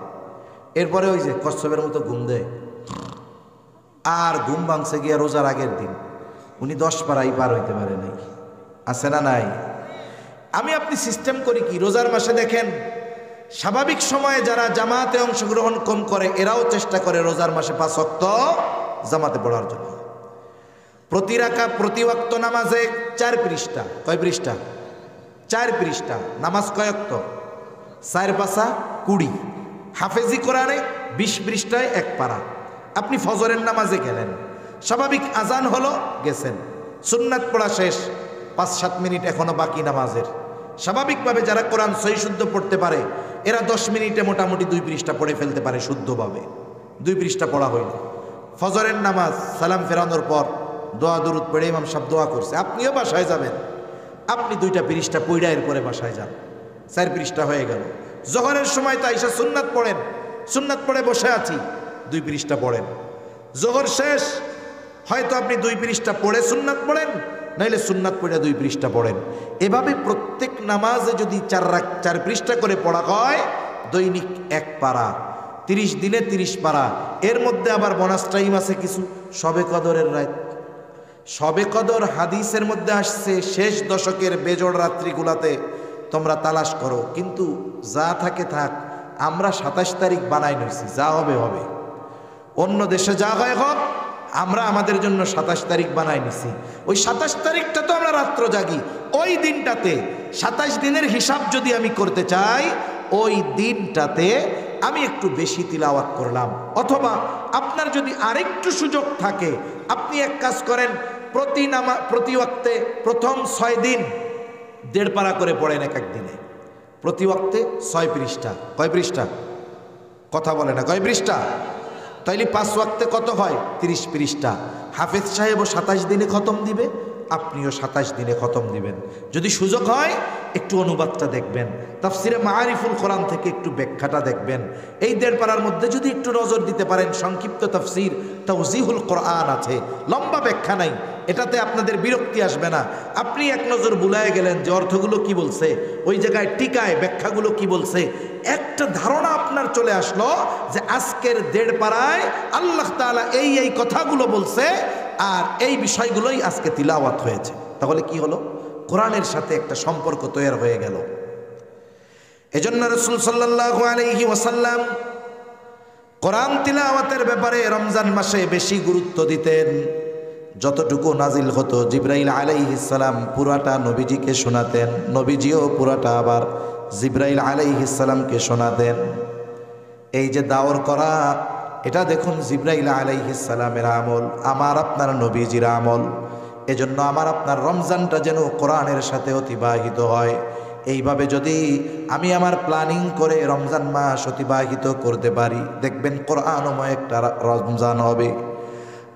Speaker 1: এরপরে ওই যে কচ্ছপের মতো ঘুম দেয়, আর ঘুম ভাঙছে গিয়া রোজার আগের দিন উনি 10 পারাই পার হইতে পারে নাই। আছে না নাই? আমি আপনি সিস্টেম করি কি, রোজার মাসে দেখেন স্বাভাবিক সময়ে যারা জামাতে অংশগ্রহণ কম করে এরাও চেষ্টা করে রোজার মাসে 5 ওয়াক্ত জামাতে পড়ার জন্য। প্রতি ওয়াক্ত নামাজে 4 পৃষ্ঠা। কয় পৃষ্ঠা? 4 পৃষ্ঠা। নামাজ কয় ওয়াক্ত? 4 পাশা 20। হাফেজি কোরআনে 20 পৃষ্ঠায় 1 পারা। আপনি ফজরের নামাজে গেলেন, স্বাভাবিক আজান হলো, গেছেন, সুন্নাত পড়া শেষ, 5-7 মিনিট এখনো বাকি নামাজের। স্বাভাবিকভাবে যারা কোরআন সহি শুদ্ধ পড়তে পারে এরা 10 মিনিটে মোটামুটি 2 পৃষ্ঠা পড়ে ফেলতে পারে শুদ্ধভাবে। 2 পৃষ্ঠা পড়া হইল। ফজরের নামাজ সালাম ফেরানোর পর দোয়া দরুদ পড়ে ইমাম সাহেব দোয়া করছে, আপনিও বাসায় যাবেন, আপনি 2টা পৃষ্ঠা পড়া এরপরে বাসায় যান, 4 পৃষ্ঠা হয়ে গেল। জোহরের সময় তো আইসা সুন্নাত পড়েন, সুন্নাত পড়ে বসে আছি, 2 পৃষ্ঠা পড়েন। জোহর শেষ, হয়তো আপনি 2 পৃষ্ঠা পড়ে সুন্নাত পড়েন, নাইলে সুন্নাত পড়ে 2 পৃষ্ঠা পড়েন। এভাবে প্রত্যেক নামাজে যদি 4 পৃষ্ঠা করে পড়া হয়, দৈনিক 1 পারা, 30 দিনে 30 পারা। এর মধ্যে আবার বোনাস টাইম আছে কিছু, শবে কদরের রাত। শবে কদর হাদিসের মধ্যে আসছে শেষ দশকের বেজোড় রাত্রিগুলাতে তোমরা তালাশ করো, কিন্তু যা থাকে থাক, আমরা 27 তারিখ বানাই নিয়েছি, যা হবে হবে। অন্য দেশে যা হয় হোক, আমরা আমাদের জন্য 27 তারিখ বানাই নিছি। ওই 27 তারিখটা তো আমরা রাত্র জাগি, ওই দিনটাতে 27 দিনের হিসাব যদি আমি করতে চাই, ওই দিনটাতে আমি একটু বেশি তিলাওয়াত করলাম। অথবা আপনার যদি আরেকটু সুযোগ থাকে, আপনি এক কাজ করেন, প্রতি ওয়াক্তে প্রথম 6 দিন 1.5 পারা করে পড়েন এক এক দিনে। প্রতি ওয়াক্তে 6 পৃষ্ঠা। কয় পৃষ্ঠা? কথা বলে না, কয় পৃষ্ঠা? তাইলে 5 ওয়াক্তে কত হয়? 30 পৃষ্ঠা। হাফেজ সাহেবও 27 দিনে খতম দিবে, আপনিও 27 দিনে খতম দিবেন। যদি সুযোগ হয় একটু অনুবাদটা দেখবেন, তাফসিরে মাআরিফুল কোরআন থেকে একটু ব্যাখ্যাটা দেখবেন। এই 1.5 পারার মধ্যে যদি একটু নজর দিতে পারেন, সংক্ষিপ্ত তাফসির তাওজিহুল কোরআন আছে, লম্বা ব্যাখ্যা নাই, এটাতে আপনাদের বিরক্তি আসবে না। আপনি এক নজর বুলায় গেলেন যে অর্থগুলো কি বলছে, ওই জায়গায় টিকায় ব্যাখ্যাগুলো কি বলছে, একটা ধারণা আপনার চলে আসলো যে আজকের 1.5 পারায় আল্লাহ তাআলা এই কথাগুলো বলছে, আর এই বিষয়গুলোই আজকে তিলাওয়াত হয়েছে। তাহলে কি হলো? কোরআনের সাথে একটা সম্পর্ক তৈরি হয়ে গেল। এজন্য রাসূল সাল্লাল্লাহু আলাইহি ওয়াসাল্লাম কোরআন তিলাওয়াতের ব্যাপারে রমজান মাসে বেশি গুরুত্ব দিতেন। যতটুকু নাজিল হতো জিবরাইল আলাইহিস সালাম পুরাটা নবীজিকে শোনাতেন, নবীজিও পুরাটা আবার জিবরাইল আলাইহিস সালামকে শোনাতেন। এই যে দাওর করা, এটা দেখুন জিবরাইল আলাইহিস সালামের আমল, আমার আপনার নবীজির আমল। এজন্য আমার আপনার রমজানটা যেন কোরআনের সাথে অতিবাহিত হয়। এইভাবে যদি আমি আমার প্ল্যানিং করে রমজান মাস অতিবাহিত করতে পারি, দেখবেন কোরআনময় একটা রমজান হবে।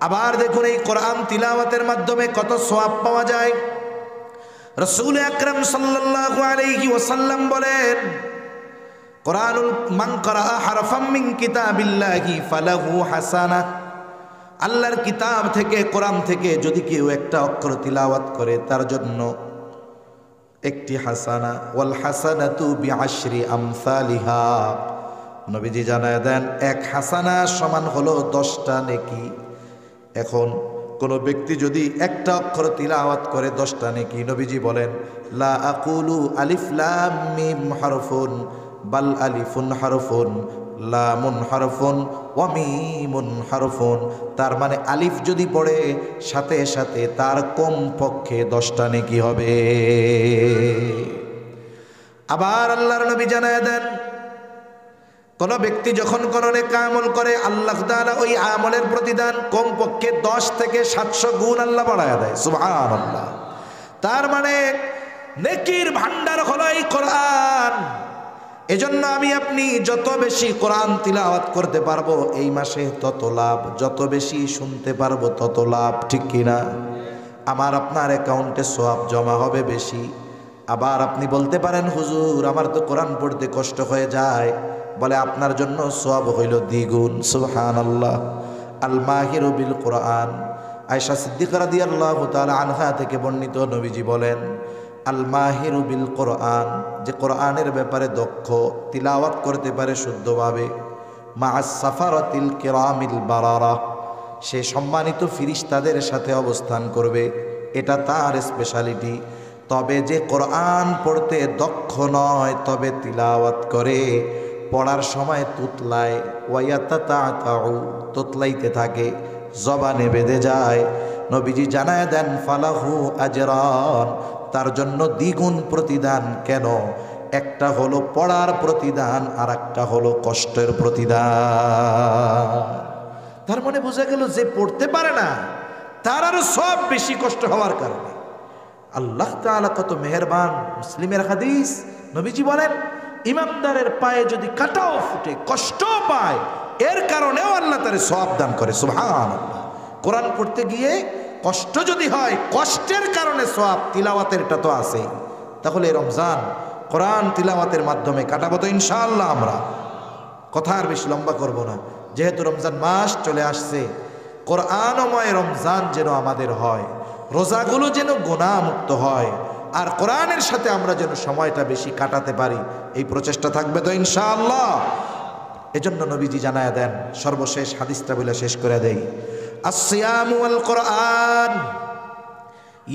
Speaker 1: আবার দেখুন এই কোরআন তিলাওয়াতের মাধ্যমে কত সওয়াব পাওয়া যায়। রাসূল আকরাম সাল্লাল্লাহু আলাইহি ওয়াসাল্লাম বলেন, কোরআনুল মান ক্বারা হারফাম মিন কিতাবিল্লাহি ফালাহু হাসানাহ। আল্লাহর কিতাব থেকে, কোরআন থেকে যদি কেউ একটা অক্ষর তিলাওয়াত করে, তার জন্য একটি হাসানা, ওয়াল হাসানাতু বিআশরি আমসালিহা। নবীজি জানায় দেন 1 হাসানা সমান হলো 10টা নেকি। এখন কোন ব্যক্তি যদি একটা অক্ষর তিলাওয়াত করে 10টা নেকি, নবীজি বলেন লা আকুলু আলিফ লাম মিম হারফুন বাল আলিফুন হারফুন লামুন হারফুন ওয়া মিমুন হারফুন। তার মানে আলিফ যদি পড়ে সাথে সাথে তার কমপক্ষে 10টা নেকি হবে। আবার আল্লাহর নবী জানায় দেন, কোন ব্যক্তি যখন কোন নেক আমল করে, আল্লাহ তাআলা ওই আমলের প্রতিদান কমপক্ষে 10 থেকে 700 গুণ আল্লাহ বাড়ায় দেয়। সুবহানাল্লাহ। তার মানে নেকির ভান্ডার হলো এই কোরআন। এজন্য আমি আপনি যত বেশি কোরআন তিলাওয়াত করতে পারবো এই মাসে তত লাভ, যত বেশি শুনতে পারবো তত লাভ, ঠিক কিনা? আমার আপনার অ্যাকাউন্টে সওয়াব জমা হবে বেশি। আবার আপনি বলতে পারেন, হুজুর আমার তো কোরআন পড়তে কষ্ট হয়ে যায়। বলে আপনার জন্য সওয়াব হইল দ্বিগুণ। সুবহানাল্লাহ। আল মাহিরু বিল কোরআন, আয়েশা সিদ্দিকা রাদিয়াল্লাহু তাআলা আনহা থেকে বর্ণিত, নবীজি বলেন, আল মাহিরু বিল কোরআন, যে কোরআনের ব্যাপারে দক্ষ, তিলাওয়াত করতে পারে শুদ্ধভাবে, মা'আস সাফারাতিল কিরামিল বারারা, সে সম্মানিত ফিরিস্তাদের সাথে অবস্থান করবে, এটা তার স্পেশালিটি। তবে যে কোরআন পড়তে দক্ষ নয়, তবে তিলাওয়াত করে, পড়ার সময় তুতলায়, ওয়ায়াতাতাউ, তুতলাইতে থাকে, জবানে বেঁধে যায়, নবীজি জানায় দেন, ফালাহু আজরান, তার জন্য দ্বিগুণ প্রতিদান। কেন? একটা হলো পড়ার প্রতিদান, আর একটা হলো কষ্টের প্রতিদান। তার মানে বোঝা গেল যে পড়তে পারে না তার আরো সব বেশি কষ্ট হওয়ার কারণে। আল্লাহ তাআলা কত মেহেরবান। মুসলিমের হাদিস, নবীজি বলেন, ইমানদারের পায়ে যদি কাঁটাও ফুটে, কষ্ট পায়, এর কারণেও আল্লাহ তার সওয়াব দান করে। সুবহানাল্লাহ। কোরআন পড়তে গিয়ে কষ্ট যদি হয়, কষ্টের কারণে সওয়াব, তিলাওয়াতেরটা তো আছেই। তাহলে রমজান কোরআন তিলাওয়াতের মাধ্যমে কাটাবো তো ইনশাআল্লাহ। আমরা কথা আর বেশি লম্বা করব না, যেহেতু রমজান মাস চলে আসছে। কোরআনময় রমজান যেন আমাদের হয়, রোজাগুলো যেন গুনাহমুক্ত হয়, আর কোরআনের সাথে আমরা যেন সময়টা বেশি কাটাতে পারি, এই প্রচেষ্টা থাকবে তো ইনশাআল্লাহ। এজন্য নবীজি জানায়া দেন, সর্বশেষ হাদিসটা বলে শেষ করে দেই, আসসিয়ামু ওয়াল কোরআন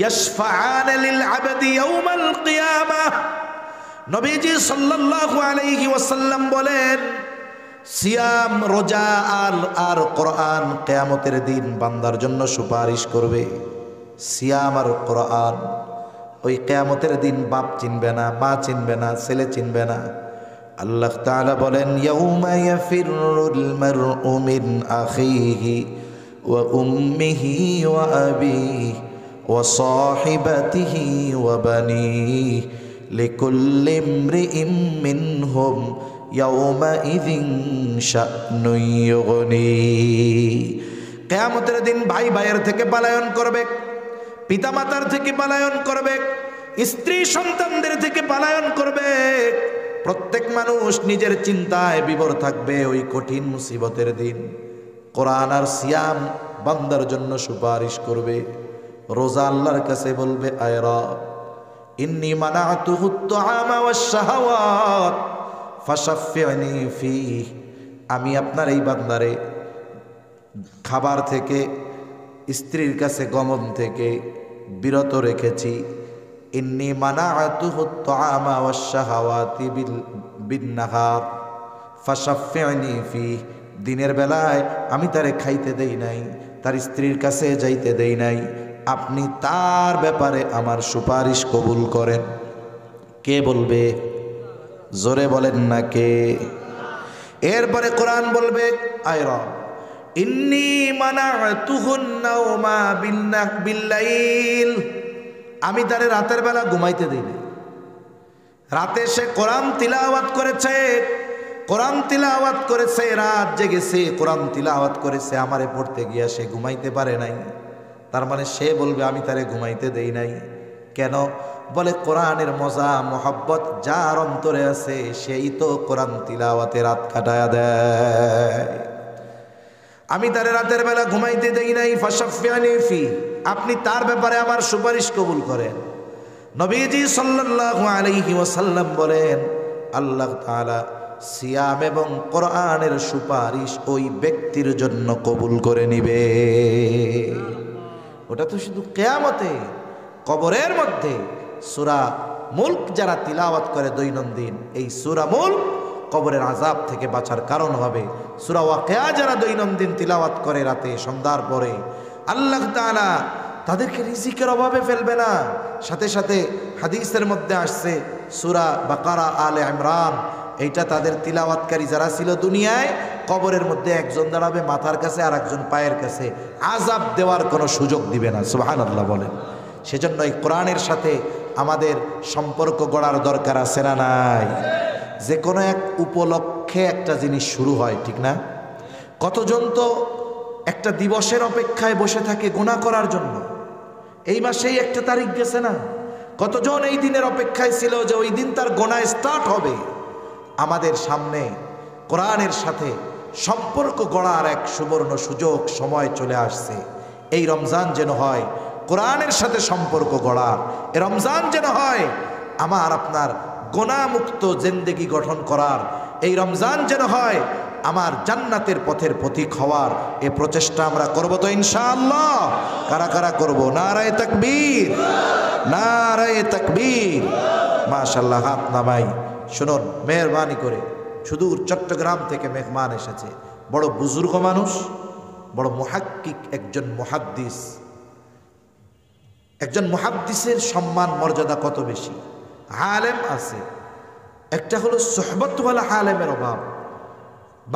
Speaker 1: ইয়াশফাআন লিল আবদি ইয়াউমাল কিয়ামাহ। নবীজি সাল্লাল্লাহু আলাইহি ওয়াসাল্লাম বলেন, সিয়াম, রোজা আর কোরআন কিয়ামতের দিন বান্দার জন্য সুপারিশ করবে। সিয়াম আর কোরআন, ওই কিয়ামতের দিন বাপ চিনবে না, মা চিনবে না, ছেলে চিনবে না। আল্লাহ তাআলা বলেন, ইয়াউমা ইয়াফিরুল মারউ মিন আখিহি ওয়া উম্মিহি ওয়া আবিহি ওয়া সাহিবাতিহি ওয়া বানিহি লিকুল্লি ইমরিইম মিনহুম ইয়াউমাইযিন শা'নুন ইউগনি। কিয়ামতের দিন ভাই ভাইয়ের থেকে পলায়ন করবে, পিতামাতার থেকে পলায়ন করবে, স্ত্রী সন্তানদের থেকে পলায়ন করবে। প্রত্যেক মানুষ নিজের চিন্তায় বিভোর থাকবে ওই কঠিন মুসিবতের দিন। কোরআন আর সিয়াম বান্দার জন্য সুপারিশ করবে। রোজা আল্লাহর কাছে বলবে, আয় রব, ইন্নী মানাতুহুত তুআমা ওয়াশ শাহাওয়াত ফাশাফি'নি ফীহি, আমি আপনার এই বান্দারে খাবার থেকে, স্ত্রীর কাছে গমন থেকে বিরত রেখেছি। ইন্নী মানাতুহুত তুআমা ওয়াশ শাহাওয়াতি বিন নাহার ফাশাফি'নি ফীহি, দিনের বেলায় আমি তারে খাইতে দেই নাই, তার স্ত্রীর কাছে যাইতে দেই নাই, আপনি তার ব্যাপারে আমার সুপারিশ কবুল করেন। কে বলবে? জোরে বলেন না কে? এরপরে কোরআন বলবে, আয় রব, ইন্নী মানাতুহুন নাওমা বিল্লাইল, আমি তারে রাতের বেলা ঘুমাইতে দেই না। রাতে সে কোরআন তিলাওয়াত করেছে, কোরআন তিলাওয়াত করেছে, রাত জেগেছে, কোরআন তিলাওয়াত করেছে, আমারে পড়তে গিয়া সে ঘুমাইতে পারে নাই। তার মানে সে বলবে, আমি তারে ঘুমাইতে দেই নাই। কেন? বলে, কোরআনের মজা মোহাব্বত যার অন্তরে আছে, সেই তো কোরআন তিলাওয়াতে রাত কাটায়া দেয়। আমি তারে রাতের বেলা ঘুমাইতে দেই নাই, ফাশাফি'নি ফি, আপনি তার ব্যাপারে আমার সুপারিশ কবুল করেন। নবীজি সাল্লাল্লাহু আলাইহি ওয়াসাল্লাম বলেন, আল্লাহ তাআলা সিয়াম এবং কোরআনের সুপারিশ ওই ব্যক্তির জন্য কবুল করে নিবে। ওটা তো শুধু কিয়ামতে, কবরের মধ্যে সূরা মুলক যারা তিলাওয়াত করে দৈনন্দিন, এই সূরা মুলক কবরের আযাব থেকে বাঁচার কারণ হবে। সূরা ওয়াকিয়া যারা দৈনন্দিন তিলাওয়াত করে রাতে সন্ধ্যার পরে, আল্লাহ তাআলা তাদেরকে রিজিকের অভাবে ফেলবে না। সাথে সাথে হাদিসের মধ্যে আসছে, সূরা বাকারা, আলে ইমরান, এইটা তাদের তিলাওয়াতকারী যারা ছিল দুনিয়ায়, কবরের মধ্যে একজন দাঁড়াবে মাথার কাছে আর একজন পায়ের কাছে, আযাব দেওয়ার কোনো সুযোগ দিবে না। সুবহানাল্লাহ বলেন। সেজন্য এই কোরআনের সাথে আমাদের সম্পর্ক গড়ার দরকার আছে না নাই? যে কোনো এক উপলক্ষে একটা জিনিস শুরু হয়, ঠিক না? কতজন তো একটা দিবসের অপেক্ষায় বসে থাকে গুনাহ করার জন্য। এই মাসেই একটা তারিখ গেছে না, কতজন এই দিনের অপেক্ষায় ছিল যে ওই দিন তার গুনাহ স্টার্ট হবে। আমাদের সামনে কোরআনের সাথে সম্পর্ক গড়ার এক সুবর্ণ সুযোগ সময় চলে আসছে। এই রমজান যেন হয় কোরআনের সাথে সম্পর্ক গড়ার, এই রমজান যেন হয় আমার আপনার গুনাহমুক্ত জিন্দেগি গঠন করার, এই রমজান যেন হয় আমার জান্নাতের পথের পথিক হওয়ার। এই প্রচেষ্টা আমরা করব তো ইনশাআল্লাহ? কারা কারা করব? নারায়ে তাকবীর, নারায়ে তাকবীর। মাশাআল্লাহ, হাত নামাই। শুনুন, মেহরবানি করে, সুদূর চট্টগ্রাম থেকে মেহমান এসেছে, বড় বুজুর্গ মানুষ, বড় মুহাক্কিক, একজন মুহাদ্দিস। একজন মুহাদ্দিসের সম্মান মর্যাদা কত বেশি। আলেম আছে, একটা হলো সোহবতওয়ালা আলেমের অভাব।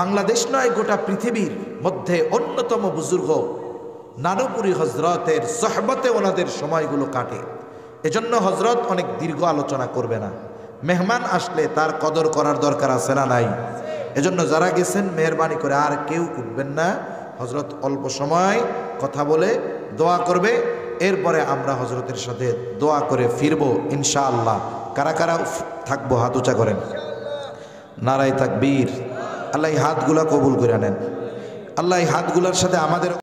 Speaker 1: বাংলাদেশ নয়, গোটা পৃথিবীর মধ্যে অন্যতম বুজুর্গ নানুপুরি হজরতের সোহবতে ওনাদের সময়গুলো কাটে। এজন্য হজরত অনেক দীর্ঘ আলোচনা করবে না। মেহমান আসলে তার কদর করার দরকার আছে না নাই? এজন্য যারা গেছেন মেহরবানি করে আর কেউ উঠবেন না। হজরত অল্প সময় কথা বলে দোয়া করবে, এরপরে আমরা হজরতের সাথে দোয়া করে ফিরবো ইনশাআল্লাহ। কারা কারা থাকবো হাত উঁচা করেন। নারায়ে তাকবীর। আল্লাহ এই হাতগুলা কবুল করে নেন। আল্লাহ এই হাতগুলার সাথে আমাদের